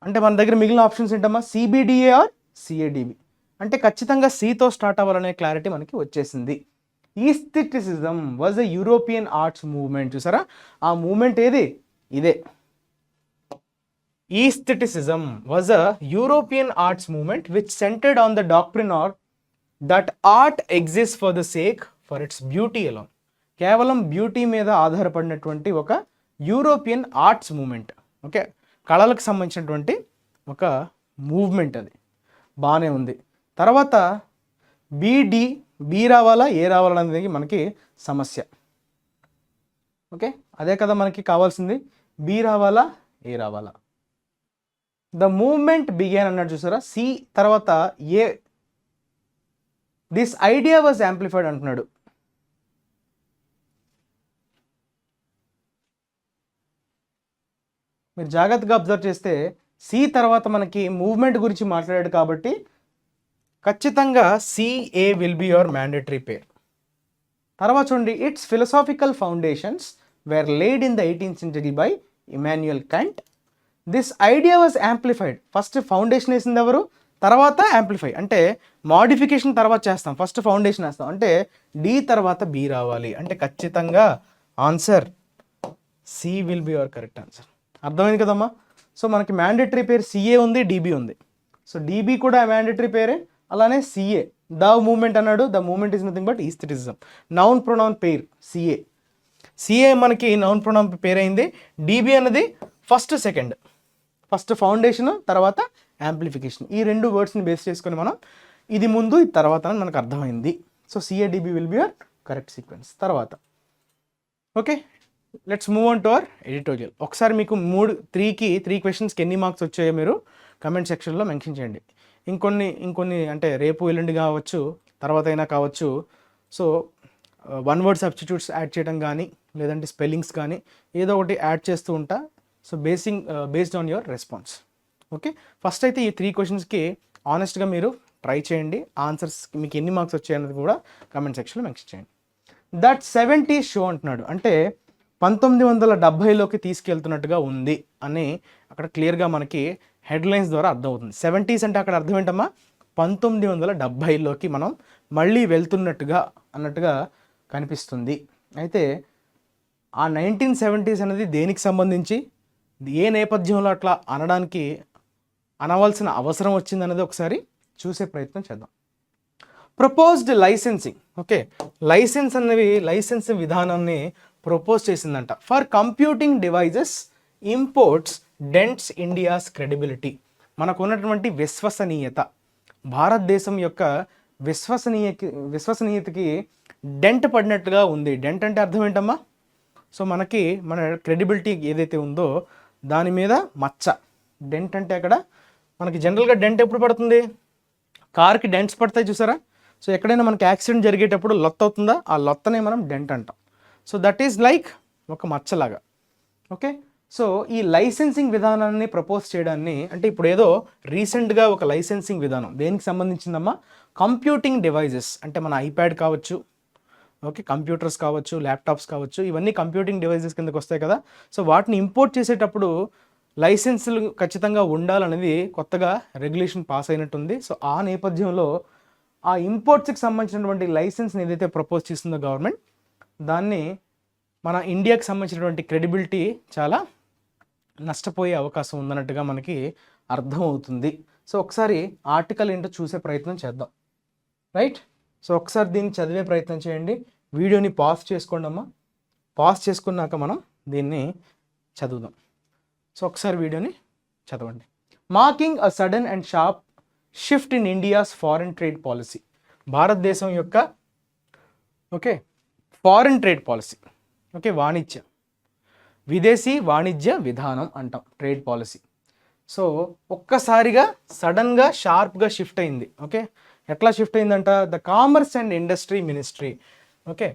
అంటే మన దగ్గర మిగిలిన ఆప్షన్స్ ఏంటమ్మా? CBDA or CADB. అంటే ఖచ్చితంగా సితో స్టార్ట్ అవ్వాలనే క్లారిటీ మనకి వచ్చేసింది. Aestheticism was a European arts movement. చూసారా, ఆ మూవ్మెంట్ ఏది? ఇదే. Aestheticism was a European arts movement which centred on the doctrine or that art exist for the sake for its beauty alone. కేవలం బ్యూటీ మీద ఆధారపడినటువంటి ఒక యూరోపియన్ ఆర్ట్స్ మూవ్మెంట్. ఓకే, కళలకు సంబంధించినటువంటి ఒక మూవ్మెంట్ అది. బాగానే ఉంది. తర్వాత బి రావాలా, ఏ రావాలనేది మనకి సమస్య. ఓకే, అదే కదా మనకి కావాల్సింది. బి రావాలా, ఏ రావాలా? ద మూవ్మెంట్ బిగాన్ అన్నాడు చూసారా, సి తర్వాత ఏ. దిస్ ఐడియా వాజ్ యాంప్లిఫైడ్ అంటున్నాడు. మీరు జాగ్రత్తగా అబ్జర్వ్ చేస్తే సి తర్వాత మనకి మూవ్మెంట్ గురించి మాట్లాడాడు కాబట్టి ఖచ్చితంగా CA will be your mandatory pair. తర్వాత చూడండి, its philosophical foundations were laid in the 18th century by Immanuel Kant. This idea was amplified. First foundation వేసింది ఎవరు? తర్వాత యాంప్లిఫై అంటే మాడిఫికేషన్ తర్వాత చేస్తాం, ఫస్ట్ ఫౌండేషన్ వేస్తాం. అంటే డి తర్వాత బి రావాలి, అంటే ఖచ్చితంగా answer C will be your correct answer. అర్థమైంది కదమ్మా? సో మనకి మ్యాండేటరీ పేరు సిఏ ఉంది, డిబి ఉంది. సో డిబి కూడా మ్యాండేటరీ పేరే, అలానే సిఏ. ద మూమెంట్ అన్నాడు, the moment is nothing but aestheticism. Noun pronoun pair CA. CA మనకి నౌన్ ప్రొనౌన్ పేర్ అయింది. డిబి అన్నది ఫస్ట్ సెకండ్, ఫస్ట్ ఫౌండేషన్ తర్వాత యాంప్లిఫికేషన్. ఈ రెండు వర్డ్స్ని బేస్ చేసుకొని మనం ఇది ముందు ఇది తర్వాత అని మనకు అర్థమైంది. So CADB will be your correct sequence. తర్వాత okay, let's move on to our editorial. ఒకసారి మీకు 3 క్వశ్చన్స్కి ఎన్ని మార్క్స్ వచ్చాయో మీరు కమెంట్ సెక్షన్లో మెన్షన్ చేయండి. ఇంకొన్ని అంటే రేపు ఎల్లుండి కావచ్చు, తర్వాత అయినా కావచ్చు. సో 1 word సబ్స్టిట్యూట్స్ యాడ్ చేయడం కానీ, లేదంటే స్పెల్లింగ్స్ కానీ ఏదో ఒకటి యాడ్ చేస్తూ ఉంటా. So based on your response. Okay, first అయితే ఈ 3 క్వశ్చన్స్కి ఆనెస్ట్గా మీరు ట్రై చేయండి. ఆన్సర్స్ మీకు ఎన్ని మార్క్స్ వచ్చాయన్నది కూడా కమెంట్ సెక్షన్లో మెన్షన్ చేయండి. దట్ 70s షో అంటున్నాడు, అంటే 1970లోకి తీసుకెళ్తున్నట్టుగా ఉంది అని అక్కడ క్లియర్గా మనకి హెడ్లైన్స్ ద్వారా అర్థమవుతుంది. 70s అంటే అక్కడ అర్థం ఏంటమ్మా? 1970లోకి మనం మళ్ళీ వెళ్తున్నట్టుగా అన్నట్టుగా కనిపిస్తుంది. అయితే ఆ 1970s అనేది దేనికి సంబంధించి, ఏ నేపథ్యంలో అట్లా అనవలసిన అవసరం వచ్చింది అనేది ఒకసారి చూసే ప్రయత్నం చేద్దాం. Proposed licensing. ఓకే, లైసెన్స్ విధానాన్ని ప్రపోజ్ చేసిందంట. For computing devices imports dents India's credibility. మనకు ఉన్నటువంటి విశ్వసనీయత, భారతదేశం యొక్క విశ్వసనీయతకి డెంట్ పడినట్టుగా ఉంది. డెంట్ అంటే అర్థం ఏంటమ్మా? సో మన క్రెడిబిలిటీ ఏదైతే ఉందో దాని మీద మచ్చ. డెంట్ అంటే అక్కడ మనకి జనరల్గా డెంట్ ఎప్పుడు పడుతుంది? కార్కి డెంట్స్ పడతాయి చూసారా? సో ఎక్కడైనా మనకి యాక్సిడెంట్ జరిగేటప్పుడు లొత్త అవుతుందా? ఆ లొత్తనే మనం డెంట్ అంటాం. సో దట్ ఈజ్ లైక్ ఒక మచ్చలాగా. ఓకే, సో ఈ లైసెన్సింగ్ విధానాన్ని ప్రపోజ్ చేయడాన్ని, అంటే ఇప్పుడు ఏదో రీసెంట్గా ఒక లైసెన్సింగ్ విధానం దేనికి సంబంధించిందమ్మా? కంప్యూటింగ్ డివైజెస్, అంటే మన ఐప్యాడ్ కావచ్చు, ఓకే, కంప్యూటర్స్ కావచ్చు, ల్యాప్టాప్స్ కావచ్చు, ఇవన్నీ కంప్యూటింగ్ డివైజెస్ కిందకి వస్తాయి కదా. సో వాటిని ఇంపోర్ట్ చేసేటప్పుడు లైసెన్సులు ఖచ్చితంగా ఉండాలనేది కొత్తగా రెగ్యులేషన్ పాస్ అయినట్టుంది. సో ఆ నేపథ్యంలో ఆ ఇంపోర్ట్స్కి సంబంధించినటువంటి లైసెన్స్ని ఏదైతే ప్రపోజ్ చేస్తుందో గవర్నమెంట్, దాన్ని మన ఇండియాకి సంబంధించినటువంటి క్రెడిబిలిటీ చాలా నష్టపోయే అవకాశం ఉందన్నట్టుగా మనకి అర్థమవుతుంది. సో ఒకసారి ఆర్టికల్ ఏంటో చూసే ప్రయత్నం చేద్దాం, రైట్. సో ఒకసారి దీన్ని చదివే ప్రయత్నం చేయండి. వీడియోని పాజ్ చేసుకోండి అమ్మా. పాజ్ చేసుకున్నాక మనం దీన్ని చదువుదాం. సో ఒకసారి వీడియోని చదవండి. Marking a sudden and sharp shift in India's foreign trade policy. భారతదేశం యొక్క okay foreign trade policy, okay విదేశీ వాణిజ్య విధానం అంటాం, ట్రేడ్ పాలసీ. సో ఒక్కసారిగా సడన్గా షార్ప్గా షిఫ్ట్ అయింది. ఓకే, ఎట్లా షిఫ్ట్ అయిందంట? The commerce and industry ministry. Okay,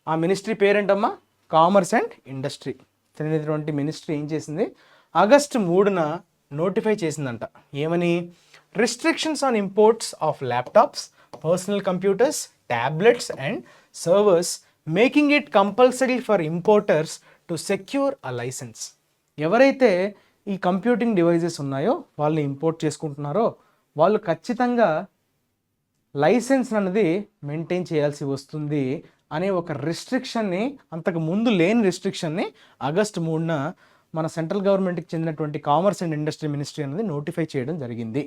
ఆ మినిస్ట్రీ పేరేంటమ్మా? Commerce and industry. తెలియనటువంటి మినిస్ట్రీ ఏం చేసింది? ఆగస్టు 3న నోటిఫై చేసిందంట. ఏమని? Restrictions on imports of laptops, personal computers, tablets and servers, making it compulsory for importers to secure a license. ఎవరైతే ఈ కంప్యూటింగ్ డివైజెస్ ఉన్నాయో వాళ్ళని ఇంపోర్ట్ చేసుకుంటున్నారో వాళ్ళు ఖచ్చితంగా లైసెన్స్ అనేది మెయింటైన్ చేయాల్సి వస్తుంది అనే ఒక రిస్ట్రిక్షన్ని, అంతకు ముందు లేని రిస్ట్రిక్షన్ని ఆగస్టు 3న మన సెంట్రల్ గవర్నమెంట్కి చెందినటువంటి కామర్స్ అండ్ ఇండస్ట్రీ మినిస్ట్రీ అనేది నోటిఫై చేయడం జరిగింది.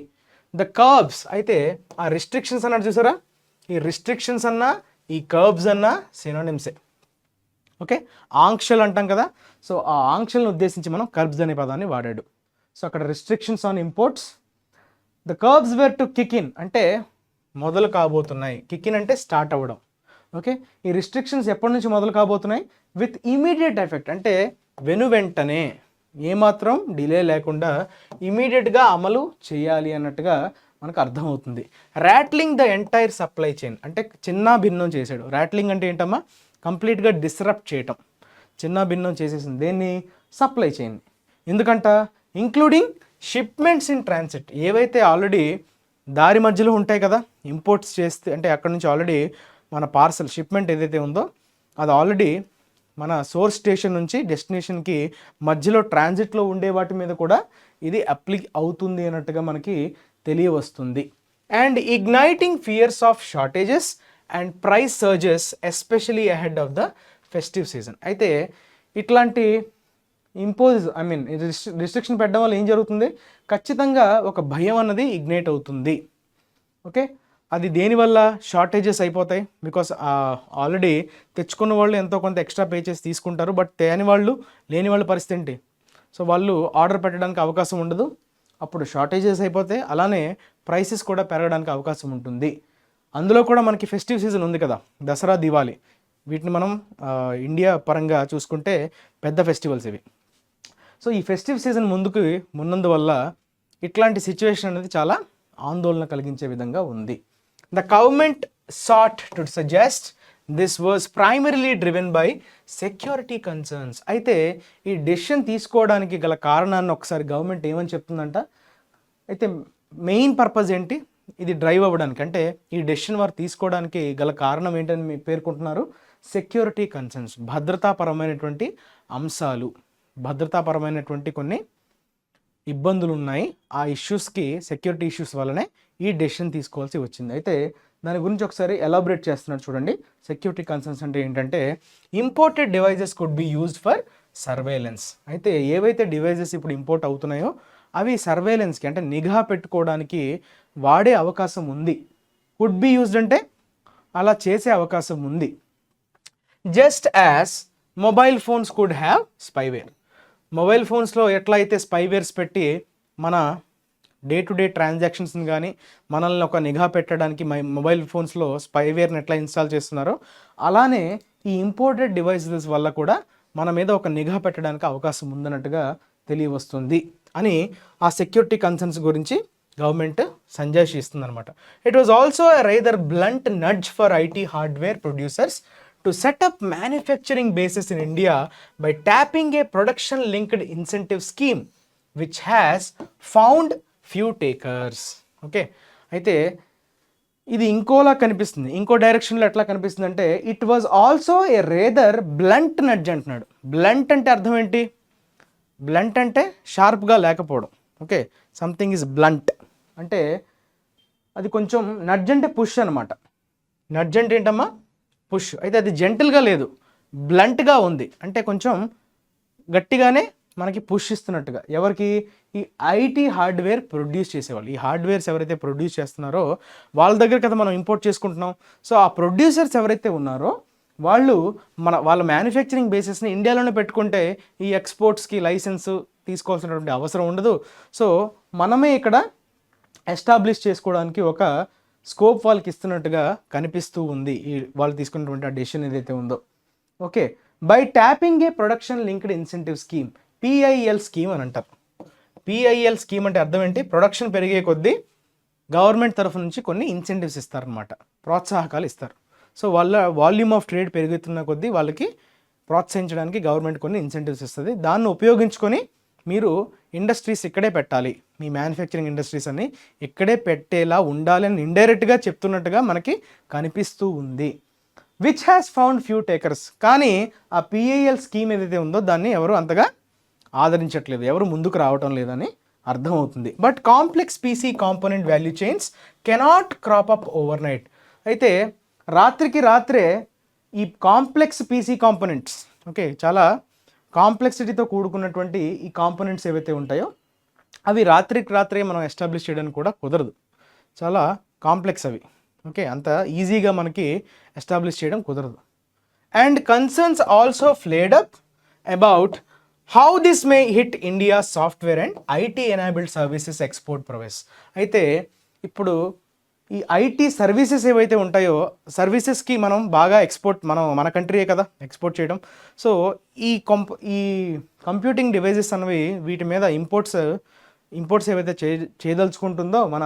ద కర్బ్స్, అయితే ఆ రిస్ట్రిక్షన్స్ అన్నారు చూసారా, ఈ రిస్ట్రిక్షన్స్ అన్నా ఈ కర్బ్స్ అన్నా సినోనిమ్సే. ఓకే, ఆంక్షలు అంటాం కదా. సో ఆ ఆంక్షలను ఉద్దేశించి మనం కర్బ్స్ అనే పదాన్ని వాడాడు. సో అక్కడ restrictions on imports, the curbs were to kick in, అంటే మొదలు కాబోతున్నాయి. కిక్ ఇన్ అంటే స్టార్ట్ అవ్వడం. ఓకే, ఈ రిస్ట్రిక్షన్స్ ఎప్పటి నుంచి మొదలు కాబోతున్నాయి? విత్ ఇమీడియట్ ఎఫెక్ట్, అంటే వెంటనే ఏమాత్రం డిలే లేకుండా ఇమీడియట్గా అమలు చేయాలి అన్నట్టుగా మనకు అర్థమవుతుంది. Rattling the entire supply chain, అంటే చిన్న భిన్నం చేశాడు. ర్యాట్లింగ్ అంటే ఏంటమ్మా? కంప్లీట్గా డిస్రప్ట్ చేయటం, చిన్న భిన్నం చేసేసింది. దేన్ని? Supply chain. ఎందుకంట? ఇంక్లూడింగ్ షిప్మెంట్స్ ఇన్ ట్రాన్సిట్, ఏవైతే ఆల్రెడీ దారి మధ్యలో ఉంటాయి కదా, ఇంపోర్ట్స్ చేస్తే, అంటే అక్కడ నుంచి ఆల్రెడీ మన పార్సల్ షిప్మెంట్ ఏదైతే ఉందో అది ఆల్రెడీ మన సోర్స్ స్టేషన్ నుంచి డెస్టినేషన్కి మధ్యలో ట్రాన్సిట్లో ఉండే వాటి మీద కూడా ఇది అప్లై అవుతుంది అన్నట్టుగా మనకి తెలియవస్తుంది. And igniting fears of shortages and price surges especially ahead of the festive season. అయితే ఇట్లాంటి రిస్ట్రిక్షన్ పెట్టడం వల్ల ఏం జరుగుతుంది? ఖచ్చితంగా ఒక భయం అన్నది ఇగ్నైట్ అవుతుంది. ఓకే, అది దేనివల్ల? షార్టేజెస్ అయిపోతాయి. బికాస్ ఆల్రెడీ తెచ్చుకున్న వాళ్ళు ఎంతో కొంత ఎక్స్ట్రా పే చేసి తీసుకుంటారు, బట్ లేని వాళ్ళ పరిస్థితి ఏంటి? సో వాళ్ళు ఆర్డర్ పెట్టడానికి అవకాశం ఉండదు, అప్పుడు షార్టేజెస్ అయిపోతాయి. అలానే ప్రైసెస్ కూడా పెరగడానికి అవకాశం ఉంటుంది. అందులో కూడా మనకి ఫెస్టివ్ సీజన్ ఉంది కదా, దసరా, దివాళీ, వీటిని మనం ఇండియా పరంగా చూసుకుంటే పెద్ద ఫెస్టివల్స్ ఇవి. సో ఈ ఫెస్టివ్ సీజన్ ముందువల్ల ఇట్లాంటి సిచ్యువేషన్ అనేది చాలా ఆందోళన కలిగించే విధంగా ఉంది. The government sought to suggest this was primarily driven by security concerns. అయితే ఈ డెసిషన్ తీసుకోవడానికి గల కారణాన్ని ఒకసారి గవర్నమెంట్ ఏమని చెప్తుందంట? అయితే మెయిన్ పర్పస్ ఏంటి ఇది డ్రైవ్ అవ్వడానికి, అంటే ఈ డెసిషన్ వారు తీసుకోవడానికి గల కారణం ఏంటని పేర్కొంటున్నారు? సెక్యూరిటీ కన్సర్న్స్, భద్రతాపరమైనటువంటి అంశాలు, భద్రతాపరమైనటువంటి కొన్ని ఇబ్బందులు ఉన్నాయి. ఆ ఇష్యూస్కి, సెక్యూరిటీ ఇష్యూస్ వల్లనే ఈ డెసిషన్ తీసుకోవాల్సి వచ్చింది. అయితే దాని గురించి ఒకసారి ఎలాబరేట్ చేస్తున్నారు చూడండి. సెక్యూరిటీ కన్సర్న్స్ అంటే ఏంటంటే, imported devices could be used for surveillance. అయితే ఏవైతే డివైజెస్ ఇప్పుడు ఇంపోర్ట్ అవుతున్నాయో అవి సర్వేలెన్స్కి, అంటే నిఘా పెట్టుకోవడానికి వాడే అవకాశం ఉంది. కుడ్ బి యూజ్డ్ అంటే అలా చేసే అవకాశం ఉంది. Just as mobile phones could have spyware. Mobile ఫోన్స్లో ఎట్లా అయితే స్పైవేర్స్ పెట్టి మన డే టు డే ట్రాన్సాక్షన్స్ని కానీ మనల్ని ఒక నిఘా పెట్టడానికి మొబైల్ ఫోన్స్లో స్పైవేర్ని ఎట్లా ఇన్స్టాల్ చేస్తున్నారో, అలానే ఈ ఇంపోర్టెడ్ డివైసెస్ వల్ల కూడా మన మీద ఒక నిఘా పెట్టడానికి అవకాశం ఉందన్నట్టుగా తెలియవస్తుంది అని ఆ సెక్యూరిటీ కన్సర్న్స్ గురించి గవర్నమెంట్ సంజాయిషి ఇస్తుందన్నమాట. It was also a rather blunt nudge for IT hardware producers to set up manufacturing bases in India by tapping a production linked incentive scheme which has found few takers. Okay, అయితే ఇది ఇంకోలా కనిపిస్తుంది, ఇంకో డైరెక్షన్లో ఎట్లా కనిపిస్తుంది అంటే it was also a rather blunt nudge అంటున్నాడు. బ్లంట్ అంటే అర్థం ఏంటి? బ్లంట్ అంటే షార్ప్గా లేకపోవడం. ఓకే, సంథింగ్ ఈజ్ బ్లంట్ అంటే అది కొంచెం, నడ్జ్ అంటే పుష్ అనమాట. నడ్జ్ అంటే ఏంటమ్మా? పుష్. అయితే అది జెంటిల్గా లేదు, బ్లంట్గా ఉంది, అంటే కొంచెం గట్టిగానే మనకి పుష్ ఇస్తున్నట్టుగా. ఎవరికి? ఈ ఐటీ హార్డ్వేర్ ప్రొడ్యూస్ చేసేవాళ్ళు. ఈ హార్డ్వేర్స్ ఎవరైతే ప్రొడ్యూస్ చేస్తున్నారో వాళ్ళ దగ్గర కదా మనం ఇంపోర్ట్ చేసుకుంటున్నాం. సో ఆ ప్రొడ్యూసర్స్ ఎవరైతే ఉన్నారో వాళ్ళ మ్యానుఫ్యాక్చరింగ్ బేసిస్ని ఇండియాలోనే పెట్టుకుంటే ఈ ఎక్స్పోర్ట్స్కి లైసెన్స్ తీసుకోవాల్సినటువంటి అవసరం ఉండదు. సో మనమే ఇక్కడ ఎస్టాబ్లిష్ చేసుకోవడానికి ఒక స్కోప్ వాళ్ళకి ఇస్తున్నట్టుగా కనిపిస్తూ ఉంది ఈ వాళ్ళు తీసుకున్నటువంటి ఆ డెసిషన్ ఏదైతే ఉందో. Okay, by tapping A production linked incentive scheme, PIL scheme అని అంటారు. పిఐఎల్ స్కీమ్ అంటే అర్థం ఏంటి? ప్రొడక్షన్ పెరిగే కొద్దీ గవర్నమెంట్ తరఫు నుంచి కొన్ని ఇన్సెంటివ్స్ ఇస్తారనమాట, ప్రోత్సాహకాలు ఇస్తారు. సో వాళ్ళ వాల్యూమ్ ఆఫ్ ట్రేడ్ పెరుగుతున్న కొద్దీ వాళ్ళకి ప్రోత్సహించడానికి గవర్నమెంట్ కొన్ని ఇన్సెంటివ్స్ ఇస్తుంది. దాన్ని ఉపయోగించుకొని మీరు ఇండస్ట్రీస్ ఇక్కడే పెట్టాలి, మీ మ్యానుఫ్యాక్చరింగ్ ఇండస్ట్రీస్ అన్ని ఇక్కడే పెట్టేలా ఉండాలి అని ఇండైరెక్ట్గా చెప్తున్నట్టుగా మనకి కనిపిస్తూ ఉంది. Which has found few takers. కానీ ఆ పిఐఎల్ స్కీమ్ ఏదైతే ఉందో దాన్ని ఎవరు అంతగా ఆదరించట్లేదు, ఎవరు ముందుకు రావటం లేదని అర్థమవుతుంది. But complex PC component value chains cannot crop up over night. అయితే రాత్రికి రాత్రే ఈ కాంప్లెక్స్ పీసీ కాంపోనెంట్స్, ఓకే, చాలా కాంప్లెక్సిటీతో కూడుకున్నటువంటి ఈ కాంపోనెంట్స్ ఏవైతే ఉంటాయో అవి రాత్రికి రాత్రే మనం ఎస్టాబ్లిష్ చేయడానికి కూడా కుదరదు, చాలా కాంప్లెక్స్ అవి. ఓకే, అంత ఈజీగా మనకి ఎస్టాబ్లిష్ చేయడం కుదరదు. And concerns also flared up about how this may hit India software and IT enabled services export prowess. అయితే ఇప్పుడు ఈ ఐటీ సర్వీసెస్ ఏవైతే ఉంటాయో సర్వీసెస్కి మనం బాగా మన కంట్రీయే కదా ఎక్స్పోర్ట్ చేయడం. సో ఈ కంప్యూటింగ్ డివైజెస్ అనేవి వీటి మీద ఇంపోర్ట్స్ ఏవైతే చేయదలుచుకుంటుందో మన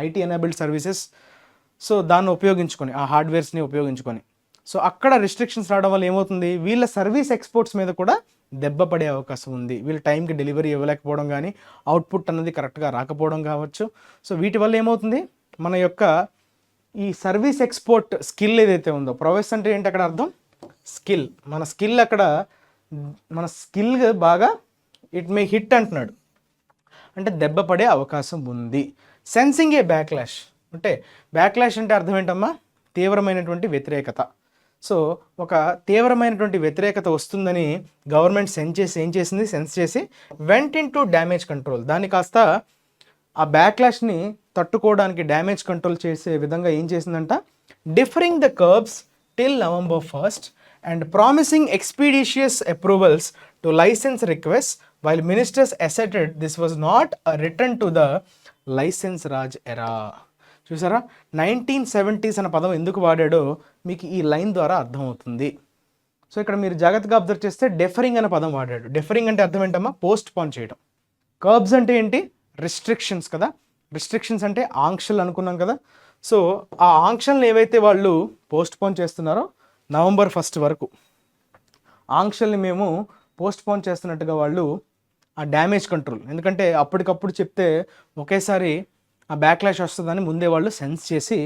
ఐటీ ఎనేబుల్డ్ సర్వీసెస్, సో దాన్ని ఉపయోగించుకొని ఆ హార్డ్వేర్స్ని ఉపయోగించుకొని, సో అక్కడ రిస్ట్రిక్షన్స్ రావడం వల్ల ఏమవుతుంది? వీళ్ళ సర్వీస్ ఎక్స్పోర్ట్స్ మీద కూడా దెబ్బ పడే అవకాశం ఉంది. వీళ్ళు టైంకి డెలివరీ ఇవ్వలేకపోవడం కానీ, అవుట్పుట్ అన్నది కరెక్ట్గా రాకపోవడం కావచ్చు. సో వీటి వల్ల ఏమవుతుంది? మన యొక్క ఈ సర్వీస్ ఎక్స్పోర్ట్ స్కిల్ ఏదైతే ఉందో, ప్రొవైస్ అంటే ఏంటి అక్కడ అర్థం? స్కిల్. మన స్కిల్ బాగా ఇట్ మే హిట్ అంటున్నాడు, అంటే దెబ్బ పడే అవకాశం ఉంది. సెన్సింగ్ ఏ బ్యాక్లాష్ అంటే, బ్యాక్లాష్ అంటే అర్థం ఏంటమ్మా? తీవ్రమైనటువంటి వ్యతిరేకత. సో ఒక తీవ్రమైనటువంటి వ్యతిరేకత వస్తుందని గవర్నమెంట్ సెన్స్ చేసి went in to damage control. దాన్ని కాస్త ఆ బ్యాక్లాష్ని తట్టుకోవడానికి డ్యామేజ్ కంట్రోల్ చేసే విధంగా ఏం చేసిందంట? Deferring the curbs till November 1st and promising expeditious approvals to licence request while ministers asserted this was not a return to the licence raj era. చూసారా, 1970s అనే పదం ఎందుకు వాడాడో మీకు ఈ లైన్ ద్వారా అర్థమవుతుంది. సో ఇక్కడ మీరు జాగ్రత్తగా అబ్జర్వ్ చేస్తే డెఫరింగ్ అనే పదం వాడాడు. డెఫరింగ్ అంటే అర్థం ఏంటమ్మా? పోస్ట్ పోన్ చేయడం. కర్బ్స్ అంటే ఏంటి? రిస్ట్రిక్షన్స్ కదా. రిస్ట్రిక్షన్స్ అంటే ఆంక్షలు అనుకున్నాం కదా. సో ఆ ఆంక్షలను ఏవైతే వాళ్ళు పోస్ట్ పోన్ చేస్తున్నారో November 1st వరకు ఆంక్షల్ని మేము పోస్ట్ పోన్ చేస్తున్నట్టుగా వాళ్ళు ఆ డ్యామేజ్ కంట్రోల్, ఎందుకంటే అప్పటికప్పుడు చెప్తే ఒకేసారి ఆ బ్యాక్లాష్ వస్తుందని ముందే వాళ్ళు సెన్స్ చేసి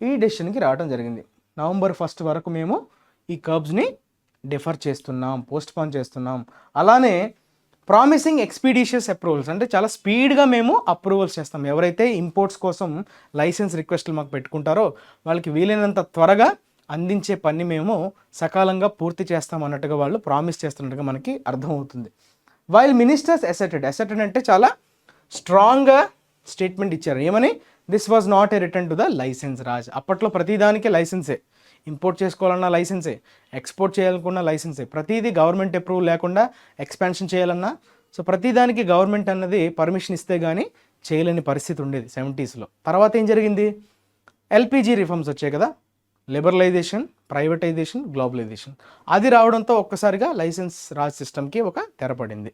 ఈ డెసిషన్కి రావడం జరిగింది. November 1st వరకు మేము ఈ కర్బ్స్ని డిఫర్ చేస్తున్నాం, పోస్ట్ పోన్ చేస్తున్నాం. అలానే ప్రామిసింగ్ ఎక్స్పీడిషియస్ అప్రూవల్స్ అంటే చాలా స్పీడ్గా మేము అప్రూవల్స్ చేస్తాం. ఎవరైతే ఇంపోర్ట్స్ కోసం లైసెన్స్ రిక్వెస్ట్లు మాకు పెట్టుకుంటారో వాళ్ళకి వీలైనంత త్వరగా అందించే పని మేము సకాలంగా పూర్తి చేస్తాం అన్నట్టుగా వాళ్ళు ప్రామిస్ చేస్తున్నట్టుగా మనకి అర్థమవుతుంది. వైల్ మినిస్టర్స్ అసెటెడ్ అంటే చాలా స్ట్రాంగ్గా స్టేట్మెంట్ ఇచ్చారు. ఏమని? This was not a return to the licence raj. అప్పట్లో ప్రతిదానికి లైసెన్సే, ఇంపోర్ట్ చేసుకోవాలన్నా లైసెన్సే, ఎక్స్పోర్ట్ చేయాలనుకున్న లైసెన్సే, ప్రతిదీ గవర్నమెంట్ అప్రూవల్ లేకుండా ఎక్స్పాన్షన్ చేయాలన్నా సో ప్రతిదానికి గవర్నమెంట్ అన్నది పర్మిషన్ ఇస్తే కానీ చేయలేని పరిస్థితి ఉండేది 70sలో. తర్వాత ఏం జరిగింది? ఎల్పిజి రిఫార్మ్స్ వచ్చాయి కదా, లిబరలైజేషన్, ప్రైవేటైజేషన్, గ్లోబలైజేషన్. అది రావడంతో ఒక్కసారిగా లైసెన్స్ రాజ్ సిస్టమ్కి ఒక తెరపడింది.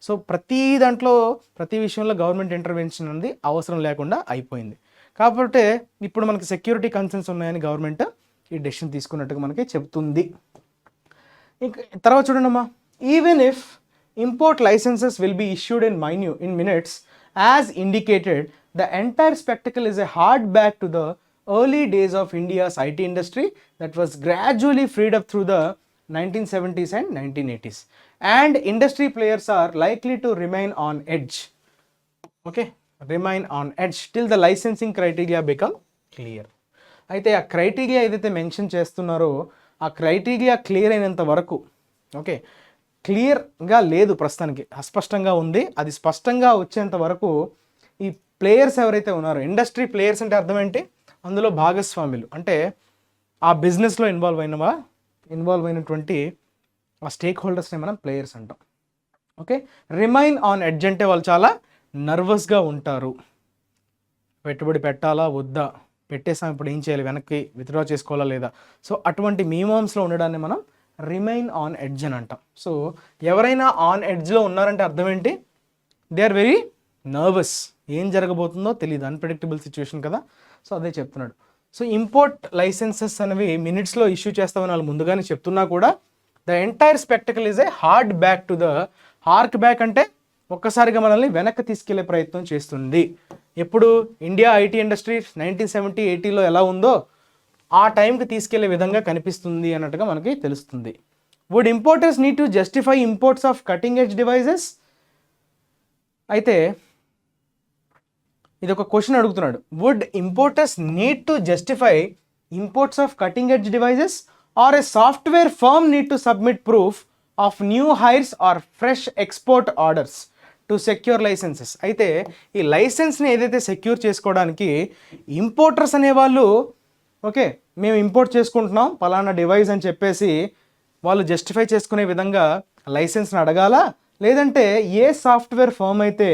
సో ప్రతి దాంట్లో ప్రతి విషయంలో గవర్నమెంట్ ఇంటర్వెన్షన్ అనేది అవసరం లేకుండా అయిపోయింది. కాబట్టి ఇప్పుడు మనకి సెక్యూరిటీ కన్సర్న్స్ ఉన్నాయని గవర్నమెంట్ ఈ డెసిషన్ తీసుకున్నట్టుగా మనకి చెప్తుంది. ఇంకా తర్వాత చూడండి అమ్మా, even if import licenses will be issued in minutes as indicated the entire spectacle is a hark back to the early days of India's IT industry that was gradually freed up through the 1970s and 1980s. And industry players are likely to remain on edge. Okay, remain on edge till the licensing criteria become clear. అయితే ఆ క్రైటీరియా ఏదైతే మెన్షన్ చేస్తున్నారో ఆ క్రైటీరియా క్లియర్ అయినంత వరకు, ఓకే, క్లియర్గా లేదు ప్రస్తుతానికి, అస్పష్టంగా ఉంది. అది స్పష్టంగా వచ్చేంత వరకు ఈ ప్లేయర్స్ ఎవరైతే ఉన్నారో, ఇండస్ట్రీ ప్లేయర్స్ అంటే అర్థం ఏంటి, అందులో భాగస్వాములు అంటే ఆ బిజినెస్లో ఇన్వాల్వ్ అయినటువంటి ఆ స్టేక్ హోల్డర్స్ని మనం ప్లేయర్స్ అంటాం. ఓకే, రిమైన్ ఆన్ ఎడ్జ్ అంటే వాళ్ళు చాలా నర్వస్గా ఉంటారు. పెట్టుబడి పెట్టాలా వద్దా, పెట్టేసాం ఇప్పుడు ఏం చేయాలి, వెనక్కి విత్డ్రా చేసుకోవాలా లేదా, సో అటువంటి మీమాంస్లో ఉండడాన్ని మనం రిమైన్ ఆన్ ఎడ్జ్ అని అంటాం. సో ఎవరైనా ఆన్ ఎడ్జ్లో ఉన్నారంటే అర్థం ఏంటి, దే ఆర్ వెరీ నర్వస్, ఏం జరగబోతుందో తెలియదు, అన్ప్రెడిక్టబుల్ సిచ్యువేషన్ కదా. సో అదే చెప్తున్నాడు. సో ఇంపోర్ట్ లైసెన్సెస్ అనేవి మినిట్స్లో ఇష్యూ చేస్తామని వాళ్ళు ముందుగానే చెప్తున్నా కూడా the entire spectacle is a hark back to the hark back అంటే ఒక్కసారిగా మనల్ని వెనక్కి తీసుకెళ్లే ప్రయత్నం చేస్తుంది. ఎప్పుడు ఇండియా ఐటీ ఇండస్ట్రీ 1970-80లో ఎలా ఉందో ఆ టైంకి తీసుకెళ్లే విధంగా కనిపిస్తుంది అన్నట్టుగా మనకి తెలుస్తుంది. Would importers need to justify imports of cutting edge devices? అయితే ఇది ఒక క్వశ్చన్ అడుగుతున్నాడు. Would importers need to justify imports of cutting edge devices or a software firm need to submit proof of new hires or fresh export orders to secure licenses? అయితే ఈ లైసెన్స్ని ఏదైతే సెక్యూర్ చేసుకోవడానికి ఇంపోర్టర్స్ అనేవాళ్ళు, ఓకే, మేము ఇంపోర్ట్ చేసుకుంటున్నాం పలానా డివైస్ అని చెప్పేసి వాళ్ళు జస్టిఫై చేసుకునే విధంగా లైసెన్స్ని అడగాలా, లేదంటే ఏ సాఫ్ట్వేర్ ఫర్మ్ అయితే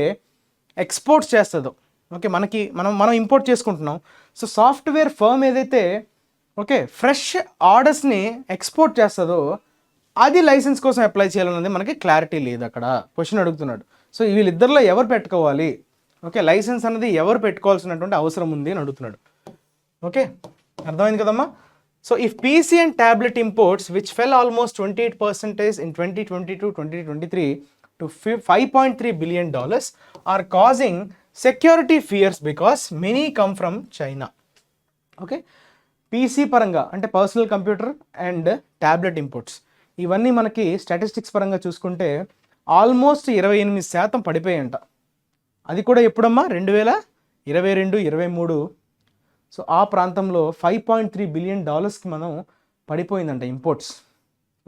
ఎక్స్పోర్ట్ చేస్తుందో, ఓకే, మనం ఇంపోర్ట్ చేసుకుంటున్నాం, సో సాఫ్ట్వేర్ ఫర్మ్ ఏదైతే ఓకే ఫ్రెష్ ఆర్డర్స్ని ఎక్స్పోర్ట్ చేస్తుందో అది లైసెన్స్ కోసం అప్లై చేయాలన్నది మనకి క్లారిటీ లేదు. అక్కడ క్వశ్చన్ అడుగుతున్నాడు. సో వీళ్ళిద్దరిలో ఎవరు పెట్టుకోవాలి, ఓకే, లైసెన్స్ అనేది ఎవరు పెట్టుకోవాల్సినటువంటి అవసరం ఉంది అని అడుగుతున్నాడు. ఓకే, అర్థమైంది కదమ్మా. So if PC and tablet imports which fell almost 28% in 2022-2023 to $5.3 billion are causing security fears because many come from China. Okay, PC పరంగా అంటే personal computer and tablet imports ఇవన్నీ మనకి స్టాటిస్టిక్స్ పరంగా చూసుకుంటే ఆల్మోస్ట్ 28% పడిపోయాయంట. అది కూడా ఎప్పుడమ్మా, 2022-23. సో ఆ ప్రాంతంలో $5.3 billion మనం పడిపోయిందంట imports.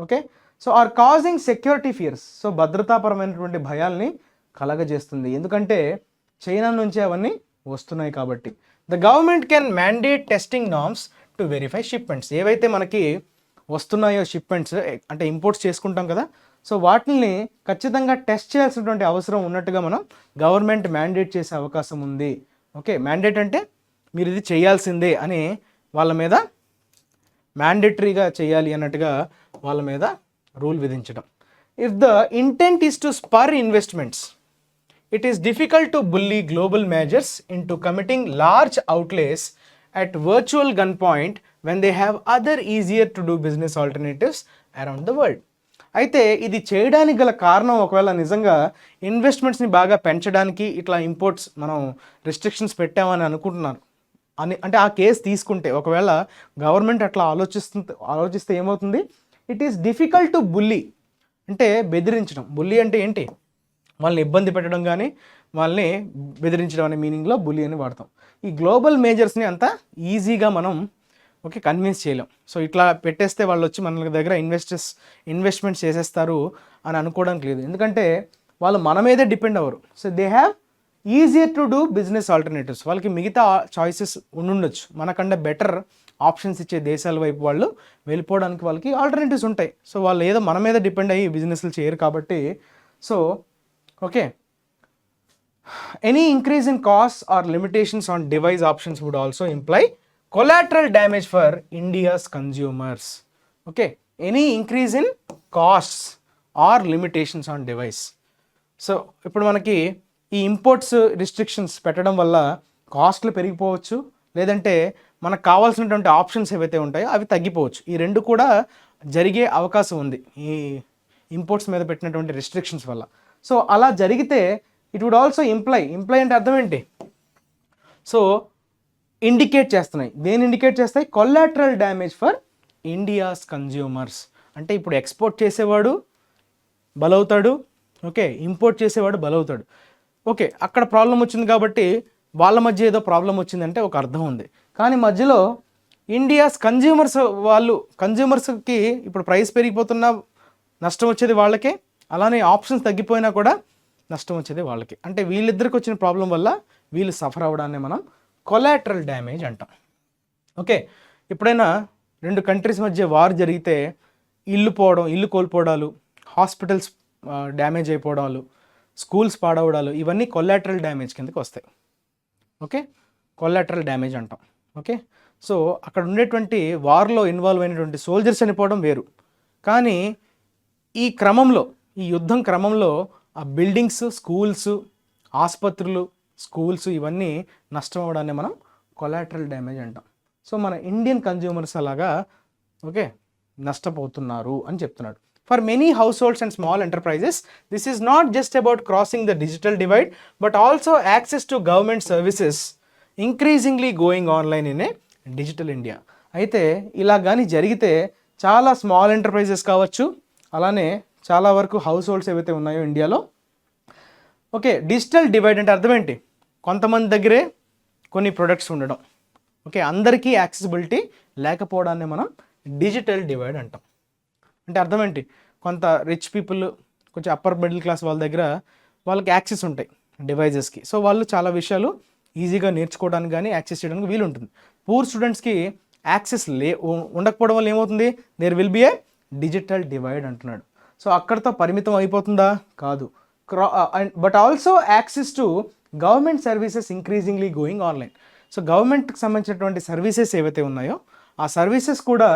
Okay, so are causing security fears, so భద్రతాపరమైనటువంటి భయాల్ని కలగజేస్తుంది, ఎందుకంటే చైనా నుంచి అవన్నీ వస్తున్నాయి కాబట్టి. The government can mandate testing norms to verify shipments. ఏవైతే మనకి వస్తున్నాయో షిప్మెంట్స్ అంటే ఇంపోర్ట్స్ చేసుకుంటాం కదా, సో వాటిని ఖచ్చితంగా టెస్ట్ చేయాల్సినటువంటి అవసరం ఉన్నట్టుగా మనం గవర్నమెంట్ మ్యాండేట్ చేసే అవకాశం ఉంది. ఓకే, మ్యాండేట్ అంటే మీరు ఇది చేయాల్సిందే అని వాళ్ళ మీద మ్యాండేటరీగా చేయాలి అన్నట్టుగా వాళ్ళ మీద రూల్ విధించడం. If the intent is to spur investments, it is difficult to bully global majors into committing large outlays at virtual gunpoint when they have other easier to do business alternatives around the world. అయితే ఇది చేయడానికి గల కారణం ఒకవేళ నిజంగా ఇన్వెస్ట్మెంట్స్ని బాగా పెంచడానికి ఇట్లా ఇంపోర్ట్స్ మనం రిస్ట్రిక్షన్స్ పెట్టామని అనుకుంటున్నారు అంటే ఆ కేసు తీసుకుంటే ఒకవేళ గవర్నమెంట్ అట్లా ఆలోచిస్తే ఏమవుతుంది, it is difficult to bully అంటే బెదిరించడం. బుల్లీ అంటే ఏంటి, వాళ్ళని ఇబ్బంది పెట్టడం కానీ వాళ్ళని బెదిరించడం అనే మీనింగ్లో బుల్లీ అని వాడతాం. ఈ గ్లోబల్ మేజర్స్ని అంత ఈజీగా మనం ఓకే కన్విన్స్ చేయలేం. సో ఇట్లా పెట్టేస్తే వాళ్ళు వచ్చి మన దగ్గర ఇన్వెస్ట్మెంట్స్ చేసేస్తారు అని అనుకోవడానికి లేదు, ఎందుకంటే వాళ్ళు మన మీదే డిపెండ్ అవ్వరు. So they have easier to do business alternatives. వాళ్ళకి మిగతా చాయిసెస్ ఉండుండొచ్చు, మనకంటే బెటర్ ఆప్షన్స్ ఇచ్చే దేశాల వైపు వాళ్ళు వెళ్ళిపోవడానికి వాళ్ళకి ఆల్టర్నేటివ్స్ ఉంటాయి. సో వాళ్ళు ఏదో మన మీద డిపెండ్ అయ్యి బిజినెస్లు చేయరు కాబట్టి. So okay, any increase in costs or limitations on device options would also imply collateral damage for India's consumers. Okay, any increase in costs or limitations on device. So ఇప్పుడు మనకి ఈ ఇంపోర్ట్స్ రిస్ట్రిక్షన్స్ పెట్టడం వల్ల కాస్ట్లు పెరిగిపోవచ్చు, లేదంటే మనకు కావాల్సినటువంటి ఆప్షన్స్ ఏవైతే ఉంటాయో అవి తగ్గిపోవచ్చు. ఈ రెండు కూడా జరిగే అవకాశం ఉంది ఈ ఇంపోర్ట్స్ మీద పెట్టినటువంటి రిస్ట్రిక్షన్స్ వల్ల. సో అలా జరిగితే ఇట్ వుడ్ ఆల్సో ఇంప్లై అంటే అర్థం ఏంటి, సో ఇండికేట్ చేస్తున్నాయి. దేని ఇండికేట్ చేస్తాయి? Collateral damage for India's consumers. అంటే ఇప్పుడు ఎక్స్పోర్ట్ చేసేవాడు బలవుతాడు, ఓకే, ఇంపోర్ట్ చేసేవాడు బలవుతాడు. ఓకే, అక్కడ ప్రాబ్లం వచ్చింది కాబట్టి వాళ్ళ మధ్య ఏదో ప్రాబ్లం వచ్చిందంటే ఒక అర్థం ఉంది. కానీ మధ్యలో ఇండియాస్ కన్జ్యూమర్స్, వాళ్ళు కన్జ్యూమర్స్కి ఇప్పుడు ప్రైస్ పెరిగిపోతున్నా నష్టం వచ్చేది వాళ్ళకే, అలానే ఆప్షన్స్ తగ్గిపోయినా కూడా నష్టం వచ్చేది వాళ్ళకి. అంటే వీళ్ళిద్దరికి వచ్చిన ప్రాబ్లం వల్ల వీళ్ళు సఫర్ అవ్వడాన్ని మనం కొలాటరల్ డ్యామేజ్ అంటాం. ఓకే, ఎప్పుడైనా రెండు కంట్రీస్ మధ్య వార్ జరిగితే ఇల్లు కోల్పోవడాలు, హాస్పిటల్స్ డ్యామేజ్ అయిపోవడాలు, స్కూల్స్ పాడవడాలు, ఇవన్నీ కొలాటరల్ డ్యామేజ్ కిందకి వస్తాయి. ఓకే, కొలాటరల్ డ్యామేజ్ అంటాం. ఓకే, సో అక్కడ ఉండేటువంటి వార్లో ఇన్వాల్వ్ అయినటువంటి సోల్జర్స్ చనిపోవడం వేరు, కానీ ఈ యుద్ధం క్రమంలో ఆ బిల్డింగ్స్, స్కూల్స్, ఆసుపత్రులు, స్కూల్స్ ఇవన్నీ నష్టం అవ్వడాన్ని మనం కొలాటరల్ డ్యామేజ్ అంటాం. సో మన ఇండియన్ కన్జ్యూమర్స్ అలాగా ఓకే నష్టపోతున్నారు అని చెప్తున్నాడు. For many house holds and small enterprises this is not just about crossing the digital divide but also access to government services increasingly going online in a digital India. అయితే ఇలా కానీ జరిగితే చాలా స్మాల్ ఎంటర్ప్రైజెస్ కావచ్చు, అలానే చాలా వరకు హౌస్ హోల్డ్స్ ఏవైతే ఉన్నాయో ఇండియాలో, ఓకే, డిజిటల్ డివైడ్ అంటే అర్థం ఏంటి? కొంతమంది దగ్గరే కొన్ని ప్రొడక్ట్స్ ఉండడం, ఓకే, అందరికీ యాక్సెసిబిలిటీ లేకపోవడాన్ని మనం డిజిటల్ డివైడ్ అంటాం. అంటే అర్థం ఏంటి? కొంత రిచ్ పీపుల్, కొంచెం అప్పర్ మిడిల్ క్లాస్ వాళ్ళ దగ్గర వాళ్ళకి యాక్సెస్ ఉంటాయి డివైజెస్కి, సో వాళ్ళు చాలా విషయాలు ఈజీగా నేర్చుకోవడానికి కానీ యాక్సెస్ చేయడానికి వీలు ఉంటుంది. పూర్ స్టూడెంట్స్కి యాక్సెస్ ఉండకపోవడం వల్ల ఏమవుతుంది? There will be a digital divide అంటున్నాడు. సో అక్కడితో పరిమితం అయిపోతుందా? కాదు. But also access to government services increasingly going online. So గవర్నమెంట్కి సంబంధించినటువంటి సర్వీసెస్ ఏవైతే ఉన్నాయో ఆ సర్వీసెస్ కూడా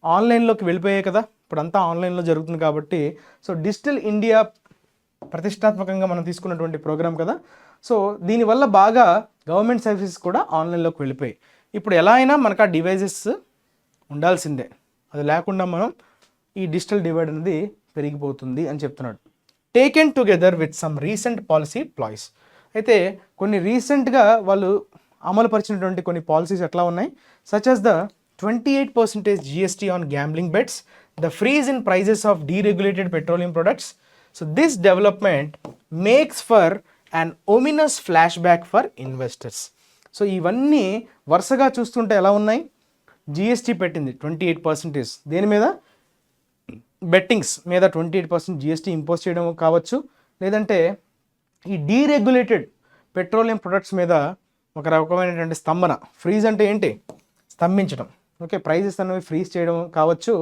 ఆన్లైన్లోకి వెళ్ళిపోయాయి కదా, ఇప్పుడు అంతా ఆన్లైన్లో జరుగుతుంది కాబట్టి. సో డిజిటల్ ఇండియా ప్రతిష్టాత్మకంగా మనం తీసుకున్నటువంటి ప్రోగ్రామ్ కదా, సో దీనివల్ల బాగా గవర్నమెంట్ సర్వీసెస్ కూడా ఆన్లైన్లోకి వెళ్ళిపోయాయి. ఇప్పుడు ఎలా అయినా మనకు ఆ డివైజెస్ ఉండాల్సిందే, అది లేకుండా మనం ఈ డిజిటల్ డివైడ్ అనేది పెరిగిపోతుంది అని చెప్తున్నాడు. Taken together with some recent policy ploys. అయితే కొన్ని రీసెంట్గా వాళ్ళు అమలుపరిచినటువంటి కొన్ని పాలసీస్ ఎట్లా ఉన్నాయి? Such as the 28% GST on gambling bets, the freeze in prices of deregulated petroleum products. So this development makes for an ominous flashback for investors. So ఇవన్నీ వరుసగా చూస్తుంటే ఎలా ఉన్నాయి? జిఎస్టీ పెట్టింది 28%, దేని మీద? బెట్టింగ్స్ మీద 28% జిఎస్టీ ఇంపోజ్ చేయడం కావచ్చు, లేదంటే ఈ డీరెగ్యులేటెడ్ పెట్రోలియం ప్రొడక్ట్స్ మీద ఒక రకమైనటువంటి స్తంభన, ఫ్రీజ్ అంటే ఏంటి? స్తంభించడం, ఓకే, ప్రైజెస్ అనేవి ఫ్రీజ్ చేయడం కావచ్చు.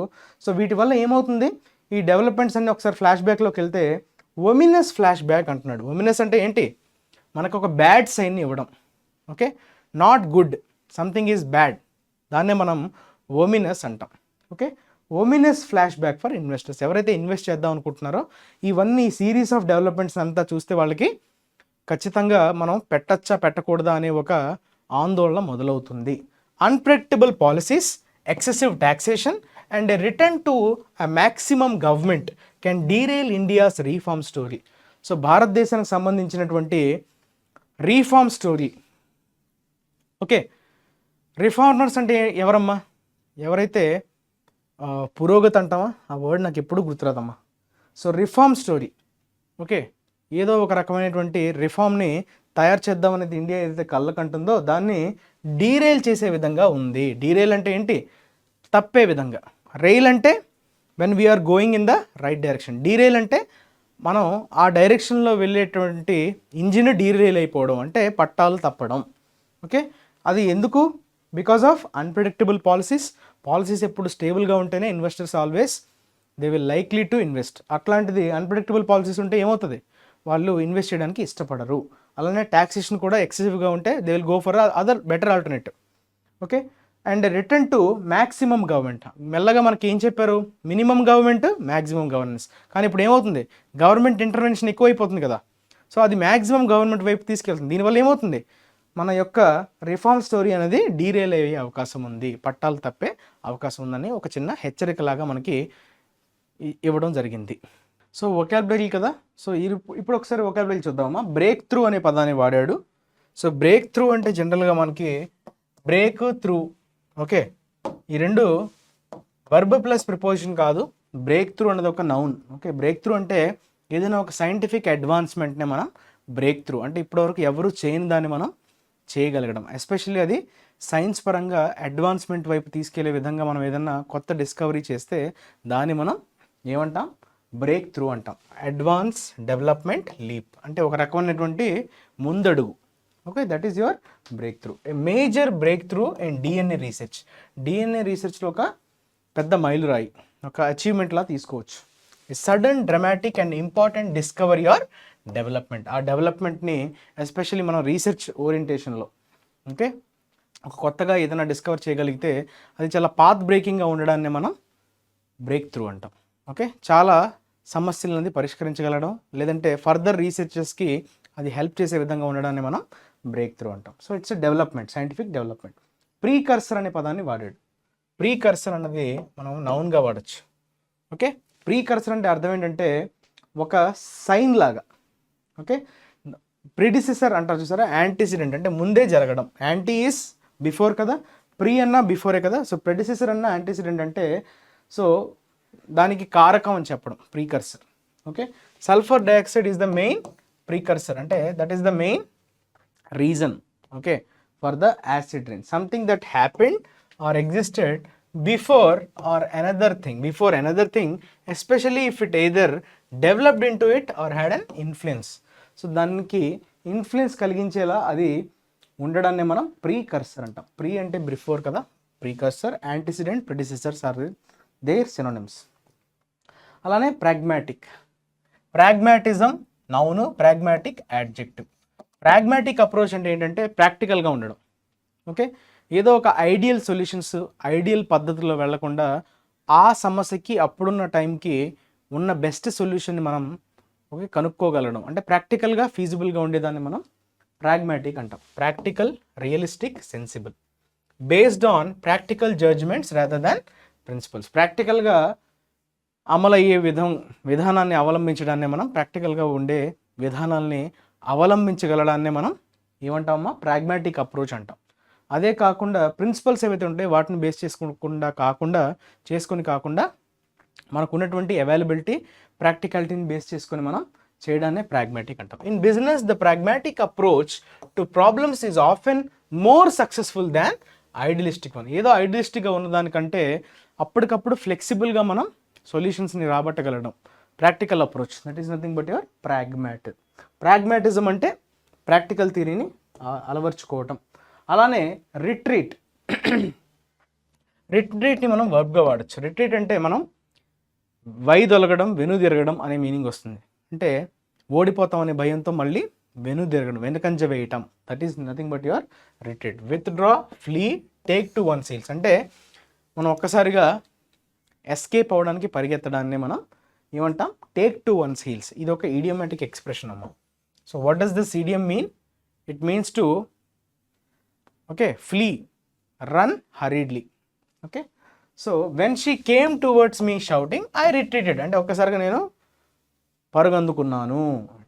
సో వీటి వల్ల ఏమవుతుంది? ఈ డెవలప్మెంట్స్ అన్ని ఒకసారి ఫ్లాష్ బ్యాక్లోకి వెళ్తే ఒమినస్ ఫ్లాష్ బ్యాక్ అంటున్నాడు. ఒమినస్ అంటే ఏంటి? మనకు ఒక బ్యాడ్ సైన్ని ఇవ్వడం, okay, not good, something is bad, దాన్నే మనం ఒమినస్ అంటాం. Okay, ominous flash back for investors. ఎవరైతే ఇన్వెస్ట్ చేద్దాం అనుకుంటున్నారో ఇవన్నీ సిరీస్ ఆఫ్ డెవలప్మెంట్స్ అంతా చూస్తే వాళ్ళకి ఖచ్చితంగా మనం పెట్టచ్చా పెట్టకూడదా అనే ఒక ఆందోళన మొదలవుతుంది. Unpredictable policies, excessive taxation and a return to a maximum government can derail India's reform story. So భారతదేశానికి సంబంధించినటువంటి రీఫార్మ్ స్టోరీ. ఓకే, రిఫార్మర్స్ అంటే ఎవరమ్మా? ఎవరైతే పురోగతి అంటామా, ఆ వర్డ్ నాకు ఎప్పుడు గుర్తురాదమ్మా. సో రిఫార్మ్ స్టోరీ, ఓకే, ఏదో ఒక రకమైనటువంటి రిఫార్మ్ని తయారు చేద్దామనేది ఇండియా ఏదైతే కళ్ళకంటుందో దాన్ని డీరేల్ చేసే విధంగా ఉంది. డీరేల్ అంటే ఏంటి? తప్పే విధంగా. రైల్ అంటే when we're going in the right direction. Derail అంటే మనం ఆ డైరెక్షన్లో వెళ్ళేటువంటి ఇంజిన్ డీరేల్ అయిపోవడం, అంటే పట్టాలు తప్పడం. ఓకే, అది ఎందుకు? Because of unpredictable policies. Policies ఎప్పుడు స్టేబుల్గా ఉంటేనే investors always they will likely to invest. అట్లాంటిది అన్ప్రెడిక్టబుల్ పాలసీస్ ఉంటే ఏమవుతుంది? వాళ్ళు ఇన్వెస్ట్ చేయడానికి ఇష్టపడరు. అలానే ట్యాక్సేషన్ కూడా ఎక్సెసివ్గా ఉంటే they will go for other better alternative. Okay, and return to maximum government. మెల్లగా మనకి ఏం చెప్పారు? Minimum government, maximum governance. కానీ ఇప్పుడు ఏమవుతుంది? గవర్నమెంట్ ఇంటర్వెన్షన్ ఎక్కువైపోతుంది కదా, సో అది మ్యాక్సిమం గవర్నమెంట్ వైపు తీసుకెళ్తుంది. దీనివల్ల ఏమవుతుంది? మన యొక్క రిఫార్మ్ స్టోరీ అనేది డీరేల్ అయ్యే అవకాశం ఉంది, పట్టాలు తప్పే అవకాశం ఉందని ఒక చిన్న హెచ్చరికలాగా మనకి ఇవ్వడం జరిగింది. సో వొకాబులరీ కదా, సో ఇప్పుడు ఒకసారి వొకాబులరీ చూద్దామా. బ్రేక్ త్రూ అనే పదాన్ని వాడాడు. సో బ్రేక్ త్రూ అంటే జనరల్గా మనకి బ్రేక్ త్రూ. ఓకే, ఈ రెండు వర్బ్ ప్లస్ ప్రిపోజిషన్ కాదు. బ్రేక్ త్రూ అనేది ఒక నౌన్. ఓకే, బ్రేక్ త్రూ అంటే ఏదైనా ఒక సైంటిఫిక్ అడ్వాన్స్మెంట్నే మనం బ్రేక్ త్రూ అంటే ఇప్పటివరకు ఎవరు చేయని దాన్ని మనం చేయగలగడం. ఎస్పెషల్లీ అది సైన్స్ పరంగా అడ్వాన్స్మెంట్ వైపు తీసుకెళ్లే విధంగా మనం ఏదన్నా కొత్త డిస్కవరీ చేస్తే దాన్ని మనం ఏమంటాం? బ్రేక్ త్రూ అంటాం. అడ్వాన్స్ డెవలప్మెంట్ లీప్ అంటే ఒక రకమైనటువంటి ముందడుగు. Okay, that is your breakthrough. A major breakthrough in DNA research. DNA రీసెర్చ్లో ఒక పెద్ద మైలురాయి, ఒక అచీవ్మెంట్లా తీసుకోవచ్చు. Sudden dramatic and important discovery or development. ఆ డెవలప్మెంట్ని ఎస్పెషల్లీ మనం రీసెర్చ్ ఓరియంటేషన్లో ఓకే ఒక కొత్తగా ఏదైనా డిస్కవర్ చేయగలిగితే అది చాలా పాత్ బ్రేకింగ్గా ఉండడాన్ని మనం బ్రేక్ త్రూ అంటాం. ఓకే, చాలా సమస్యలని పరిష్కరించగలడం లేదంటే ఫర్దర్ రీసెర్చెస్కి అది హెల్ప్ చేసే విధంగా ఉండడాన్ని మనం బ్రేక్ త్రూ అంటాం. So it's a development, scientific development. Precursor అనే పదాన్ని వాడాడు. ప్రీకర్సర్ అన్నది మనం నౌన్గా వాడచ్చు. ఓకే, ప్రీకర్సర్ అంటే అర్థం ఏంటంటే ఒక సైన్ లాగా. ఓకే, ప్రిడిసెసర్ అంటారు చూసారా, యాంటీసిడెంట్ అంటే ముందే జరగడం. యాంటీ ఈస్ బిఫోర్ కదా, ప్రీ అన్నా బిఫోరే కదా. సో ప్రెడిసెసర్ అన్న యాంటీసిడెంట్ అంటే సో దానికి కారకం అని చెప్పడం precursor. Okay, sulphur dioxide is the main precursor అంటే that is the main reason okay for the acid rain. Something that happened or existed before or another thing, especially if it either developed into it or had an influence. So దానికి ఇన్ఫ్లుయెన్స్ కలిగించేలా అది ఉండడాన్ని మనం ప్రీకర్సర్ అంటాం. ప్రీ అంటే బిఫోర్ కదా, precursor. Antecedent, predecessors are their synonyms. అలానే pragmatic. Pragmatism noun, pragmatic adjective. Pragmatic approach అంటే ఏంటంటే ప్రాక్టికల్గా ఉండడం. ఓకే, ఏదో ఒక ఐడియల్ సొల్యూషన్స్, ఐడియల్ పద్ధతిలో వెళ్లకుండా ఆ సమస్యకి అప్పుడున్న టైంకి ఉన్న బెస్ట్ సొల్యూషన్ని మనం ఓకే కనుక్కోగలడం అంటే ప్రాక్టికల్గా ఫీజిబుల్గా ఉండేదాన్ని మనం ప్రాగ్మాటిక్ అంటాం. Practical, realistic, sensible, based on practical judgments rather than principles. ప్రాక్టికల్గా అమలయ్యే విధానాన్ని అవలంబించడాన్ని మనం ప్రాక్టికల్గా ఉండే విధానాల్ని అవలంబించగలడాన్ని మనం ఏమంటామమ్మా? ప్రాగ్మాటిక్ అప్రోచ్ అంటాం. అదే కాకుండా ప్రిన్సిపల్స్ ఏవైతే ఉంటాయో వాటిని బేస్ చేసుకొని కాకుండా మనకు ఉన్నటువంటి అవైలబిలిటీ, ప్రాక్టికాలిటీని బేస్ చేసుకొని మనం చేయడాన్ని ప్రాగ్మాటిక్ అంటాం. In business the pragmatic approach to problems is often more successful than idealistic one. ఏదో ఐడియలిస్టిక్గా ఉన్నదానికంటే అప్పటికప్పుడు ఫ్లెక్సిబుల్గా మనం సొల్యూషన్స్ని రాబట్టగలడం practical approach. That is nothing but your pragmatic. Pragmatism అంటే ప్రాక్టికల్ థియరీని అలవర్చుకోవటం. అలానే రిట్రీట్. రిట్రీట్ని మనం వర్బ్గా వాడచ్చు. రిట్రీట్ అంటే మనం వైదొలగడం, వెనుదిరగడం అనే మీనింగ్ వస్తుంది. అంటే ఓడిపోతాం అనే భయంతో మళ్ళీ వెనుదిరగడం, వెనుకంజ వేయటం. That is nothing but your retreat. Withdraw, flee, take to one's heels అంటే మనం ఒక్కసారిగా ఎస్కేప్ అవ్వడానికి పరిగెత్తడాన్ని మనం ఏమంటాం? Take to one's heels. ఇది ఒక ఇడియోమాటిక్ ఎక్స్ప్రెషన్ అమ్మ. So what does this idiom mean? It means to okay flee, run hurriedly. Okay, so when she came towards me shouting I retreated అంటే ఒక్కసారిగా నేను పరుగందుకున్నాను.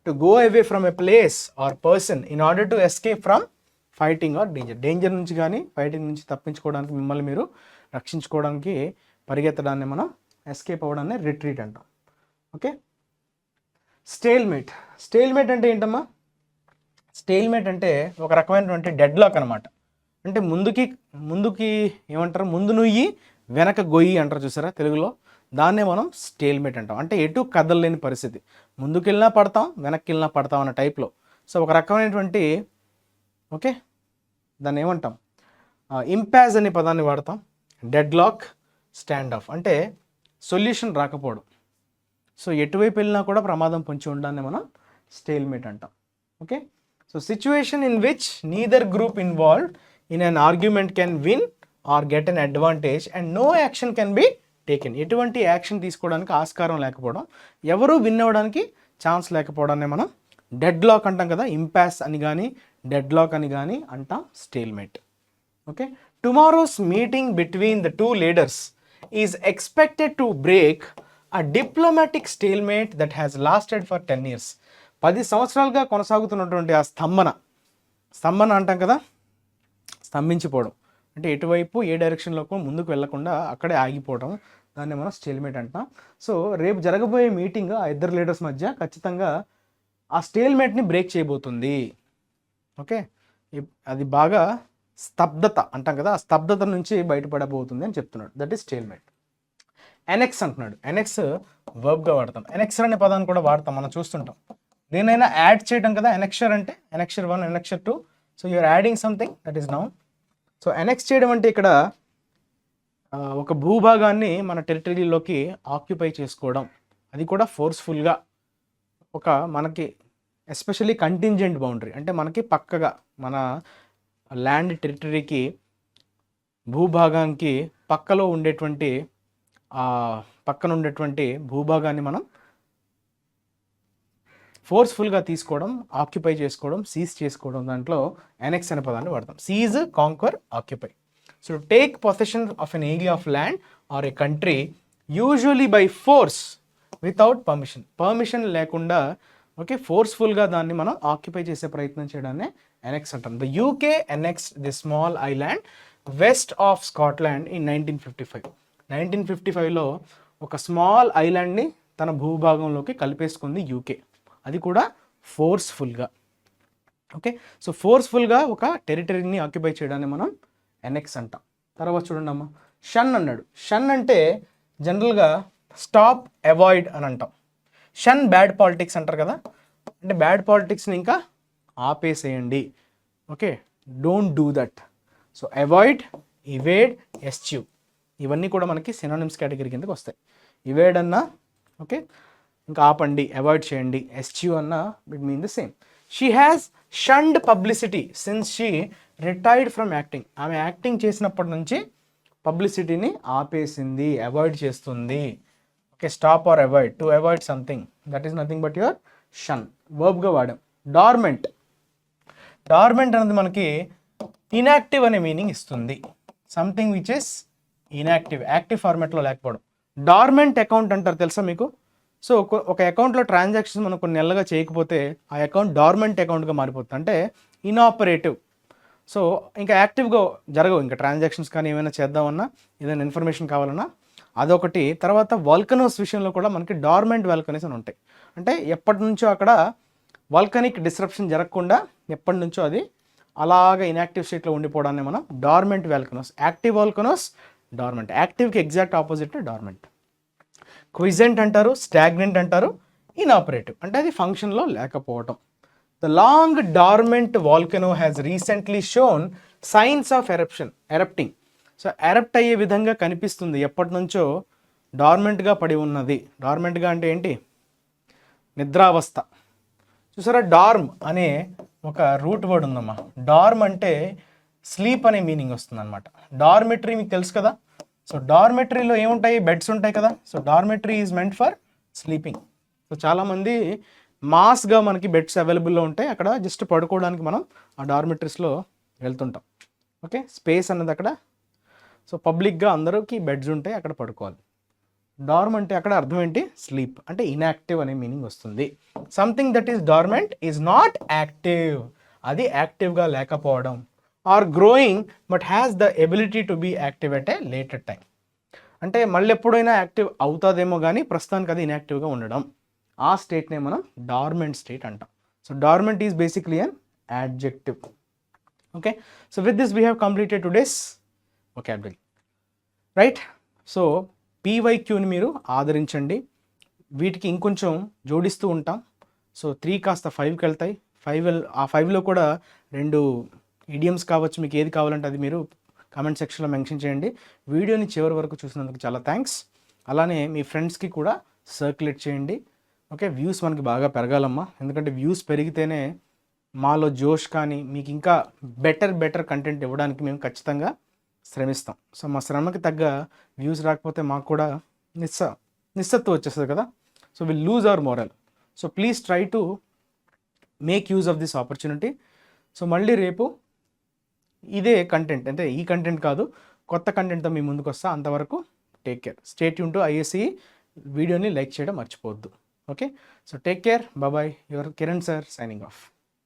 To go away from a place or person in order to escape from fighting or danger. Danger నుంచి కానీ ఫైటింగ్ నుంచి తప్పించుకోవడానికి, మిమ్మల్ని మీరు రక్షించుకోవడానికి పరిగెత్తడాన్ని మనం ఎస్కేప్ అవ్వడాన్ని రిట్రీట్ అంటాం. Okay, stalemate. స్టేల్మేట్ అంటే ఏంటమ్మా? స్టేల్మేట్ అంటే ఒక రకమైనటువంటి డెడ్ లాక్ అనమాట. అంటే ముందుకి ఏమంటారు? ముందు నుయ్యి వెనక గొయ్యి అంటారు చూసారా తెలుగులో, దాన్నే మనం స్టేల్మేట్ అంటాం. అంటే ఎటు కదలలేని పరిస్థితి, ముందుకు వెళ్ళినా పడతాం, వెనక్కి వెళ్ళినా పడతాం అన్న టైప్లో. సో ఒక రకమైనటువంటి ఓకే దాన్ని ఏమంటాం? ఇంపాజ్ అనే పదాన్ని వాడతాం. డెడ్ లాక్, స్టాండ్ ఆఫ్ అంటే సొల్యూషన్ రాకపోవడం. సో ఎటువైపు వెళ్ళినా కూడా ప్రమాదం పొంచి ఉండడాన్ని మనం స్టేల్మేట్ అంటాం. Okay, so situation in which neither group involved in an argument can win or get an advantage and no action can be taken. ఎటువంటి యాక్షన్ తీసుకోవడానికి ఆస్కారం లేకపోవడం, ఎవరు విన్ అవ్వడానికి ఛాన్స్ లేకపోవడాన్ని మనం డెడ్ లాక్ అంటాం కదా. ఇంపాస్ అని కానీ డెడ్ లాక్ అని కానీ అంటాం stalemate. Okay, tomorrow's meeting between the two leaders is expected to break a diplomatic stalemate that has lasted for 10 years. 10 సంవత్సరాలుగా కొనసాగుతున్నటువంటి ఆ స్తంభన అంటాం కదా, స్తంభించిపోవడం. అంటే ఎటువైపు ఏ డైరెక్షన్లోకి ముందుకు వెళ్లకుండా అక్కడే ఆగిపోవడం, దాన్ని మనం స్టేల్మేట్ అంటాం. సో రేపు జరగబోయే మీటింగ్ ఆ ఇద్దరు లీడర్స్ మధ్య ఖచ్చితంగా ఆ స్టేల్మేట్ని బ్రేక్ చేయబోతుంది. ఓకే, అది బాగా స్తబ్దత అంటాం కదా, ఆ స్తబ్దత నుంచి బయటపడబోతుంది అని చెప్తున్నాడు. That is stalemate. ఎనెక్స్ అంటున్నాడు. ఎనెక్స్ వర్బ్గా వాడతాం. ఎనెక్సర్ అనే పదాన్ని కూడా వాడతాం, మనం చూస్తుంటాం. దేనైనా యాడ్ చేయడం కదా ఎనెక్షర్ అంటే. Annexure 1, annexure 2. So you're adding something, that is noun. So annex చేయడం అంటే ఇక్కడ ఒక భూభాగాన్ని మన టెరిటరీలోకి ఆక్యుపై చేసుకోవడం, అది కూడా ఫోర్స్ఫుల్గా. ఒక మనకి ఎస్పెషల్లీ కంటింజెంట్ బౌండరీ అంటే మనకి పక్కగా మన ల్యాండ్ టెరిటరీకి భూభాగానికి పక్కలో ఉండేటువంటి పక్కన ఉండేటువంటి భూభాగాన్ని మనం ఫోర్స్ఫుల్గా తీసుకోవడం, ఆక్యుపై చేసుకోవడం, సీజ్ చేసుకోవడం, దాంట్లో ఎనెక్స్ అనే పదాన్ని వాడతాం. Seize, conquer, occupy. So take possession of an area of land or a country usually by force without permission. Permission లేకుండా ఓకే ఫోర్స్ఫుల్గా దాన్ని మనం ఆక్యుపై చేసే ప్రయత్నం చేయడాన్ని ఎనెక్స్ అంటాం. The UK annexed the small island west of Scotland in 1955. 1955లో ఒక స్మాల్ ఐలాండ్ని తన భూభాగంలోకి కలిపేసుకుంది యూకే, అది కూడా ఫోర్స్ఫుల్గా. ఓకే, సో ఫోర్స్ఫుల్గా ఒక టెరిటరీని ఆక్యుపై చేయడాన్ని మనం ఎనెక్స్ అంటాం. తర్వాత చూడండి అమ్మ, షన్ అన్నాడు. షన్ అంటే జనరల్గా స్టాప్, అవాయిడ్ అని అంటాం. షన్ బ్యాడ్ పాలిటిక్స్ అంటారు కదా, అంటే బ్యాడ్ పాలిటిక్స్ని ఇంకా ఆపేసేయండి. Okay, don't do that. So avoid, evade, eschew ఇవన్నీ కూడా మనకి సినానిమ్స్ కేటగిరీ కిందకి వస్తాయి. ఇవేడ్ అన్నా ఓకే ఇంకా ఆపండి, అవాయిడ్ చేయండి. ఎస్చ్యూ అన్నా it mean the same. She has shunned publicity since she retired from acting. ఆమె యాక్టింగ్ చేసినప్పటి నుంచి పబ్లిసిటీని ఆపేసింది, అవాయిడ్ చేస్తుంది. Okay, stop or avoid, to avoid something, that is nothing but your shun. వర్బ్గా వాడాం. డార్మెంట్. డార్మెంట్ అనేది మనకి ఇన్యాక్టివ్ అనే మీనింగ్ ఇస్తుంది. Something which is inactive, active ఫార్మాట్లో లేకపోవడం. డార్మెంట్ అకౌంట్ అంటారు తెలుసా మీకు? సో ఒక అకౌంట్లో ట్రాన్సాక్షన్స్ మనం కొన్ని నెలలుగా చేయకపోతే ఆ అకౌంట్ డార్మెంట్ అకౌంట్గా మారిపోతుంది, అంటే ఇనాపరేటివ్. సో ఇంకా యాక్టివ్గా జరగవు ఇంకా ట్రాన్సాక్షన్స్, కానీ ఏమైనా చేద్దామన్నా ఏదైనా ఇన్ఫర్మేషన్ కావాలన్నా అదొకటి. తర్వాత వాల్కనోస్ విషయంలో కూడా మనకి డార్మెంట్ వాల్కనీస్ అని ఉంటాయి, అంటే ఎప్పటి నుంచో అక్కడ వాల్కనిక్ డిస్రప్షన్ జరగకుండా ఎప్పటి నుంచో అది అలాగా ఇన్యాక్టివ్ స్టేట్లో ఉండిపోవడాన్ని మనం dormant volcanoes. Active volcanoes, dormant. యాక్టివ్కి ఎగ్జాక్ట్ ఆపోజిట్ డార్మెంట్. క్విజెంట్ అంటారు, స్టాగ్నెంట్ అంటారు, ఇనాపరేటివ్ అంటే అది ఫంక్షన్లో లేకపోవటం. The long dormant volcano has recently shown signs of erupting. So erupt అయ్యే విధంగా కనిపిస్తుంది, ఎప్పటి నుంచో డార్మెంట్గా పడి ఉన్నది. డార్మెంట్గా అంటే ఏంటి? నిద్రావస్థ. చూసారా, డార్మ్ అనే ఒక రూట్ వర్డ్ ఉందమ్మా. డార్మ్ అంటే స్లీప్ అనే మీనింగ్ వస్తుంది అనమాట. డార్మెటరీ మీకు తెలుసు కదా. సో డార్మెటరీలో ఏముంటాయి? బెడ్స్ ఉంటాయి కదా. So dormitory is meant for sleeping. So చాలామంది మాస్గా మనకి బెడ్స్ అవైలబుల్లో ఉంటాయి, అక్కడ జస్ట్ పడుకోవడానికి మనం ఆ డార్మెటరీస్లో వెళ్తుంటాం. ఓకే, స్పేస్ అన్నది అక్కడ. సో పబ్లిక్గా అందరికీ బెడ్స్ ఉంటాయి, అక్కడ పడుకోవాలి. డార్మ్ అంటే అక్కడ అర్థం ఏంటి? స్లీప్, అంటే ఇన్యాక్టివ్ అనే మీనింగ్ వస్తుంది. Something that is dormant is not active, అది యాక్టివ్గా లేకపోవడం. Or growing but has the ability to be active at a later time, అంటే మళ్ళీ ఎప్పుడైనా యాక్టివ్ అవుతుందేమో కానీ ప్రస్తుతానికి అది ఇన్యాక్టివ్గా ఉండడం. ఆ స్టేట్నే మనం డార్మెంట్ స్టేట్ అంటాం. So dormant is basically an adjective. Okay, so with this we have completed today's vocabulary, right? So పీవైక్యూని మీరు ఆదరించండి, వీటికి ఇంకొంచెం జోడిస్తూ ఉంటాం. సో 3 కాస్త 5కి వెళ్తాయి. 5లో కూడా 2 ఇడియమ్స్ కావచ్చు, మీకు ఏది కావాలంటే అది మీరు కామెంట్ సెక్షన్లో మెన్షన్ చేయండి. వీడియోని చివరి వరకు చూసినందుకు చాలా థ్యాంక్స్. అలానే మీ ఫ్రెండ్స్కి కూడా సర్క్యులేట్ చేయండి. ఓకే, వ్యూస్ మనకి బాగా పెరగాలమ్మా, ఎందుకంటే వ్యూస్ పెరిగితేనే మాలో జోష్ కానీ మీకు ఇంకా బెటర్ కంటెంట్ ఇవ్వడానికి మేము ఖచ్చితంగా శ్రమిస్తాం. సో మా శ్రమకి తగ్గ వ్యూస్ రాకపోతే మాకు కూడా నిస్సత్వం వచ్చేస్తుంది కదా. So will lose our moral. So please try to make use of this opportunity. So మళ్ళీ రేపు ఇదే కంటెంట్, అంటే ఈ కంటెంట్ కాదు, కొత్త కంటెంట్తో మీ ముందుకు వస్తా. అంతవరకు take care. Stay tune to IACE. వీడియోని లైక్ చేయడం మర్చిపోవద్దు. Okay, so take care, bye. Your Kiran sir signing of.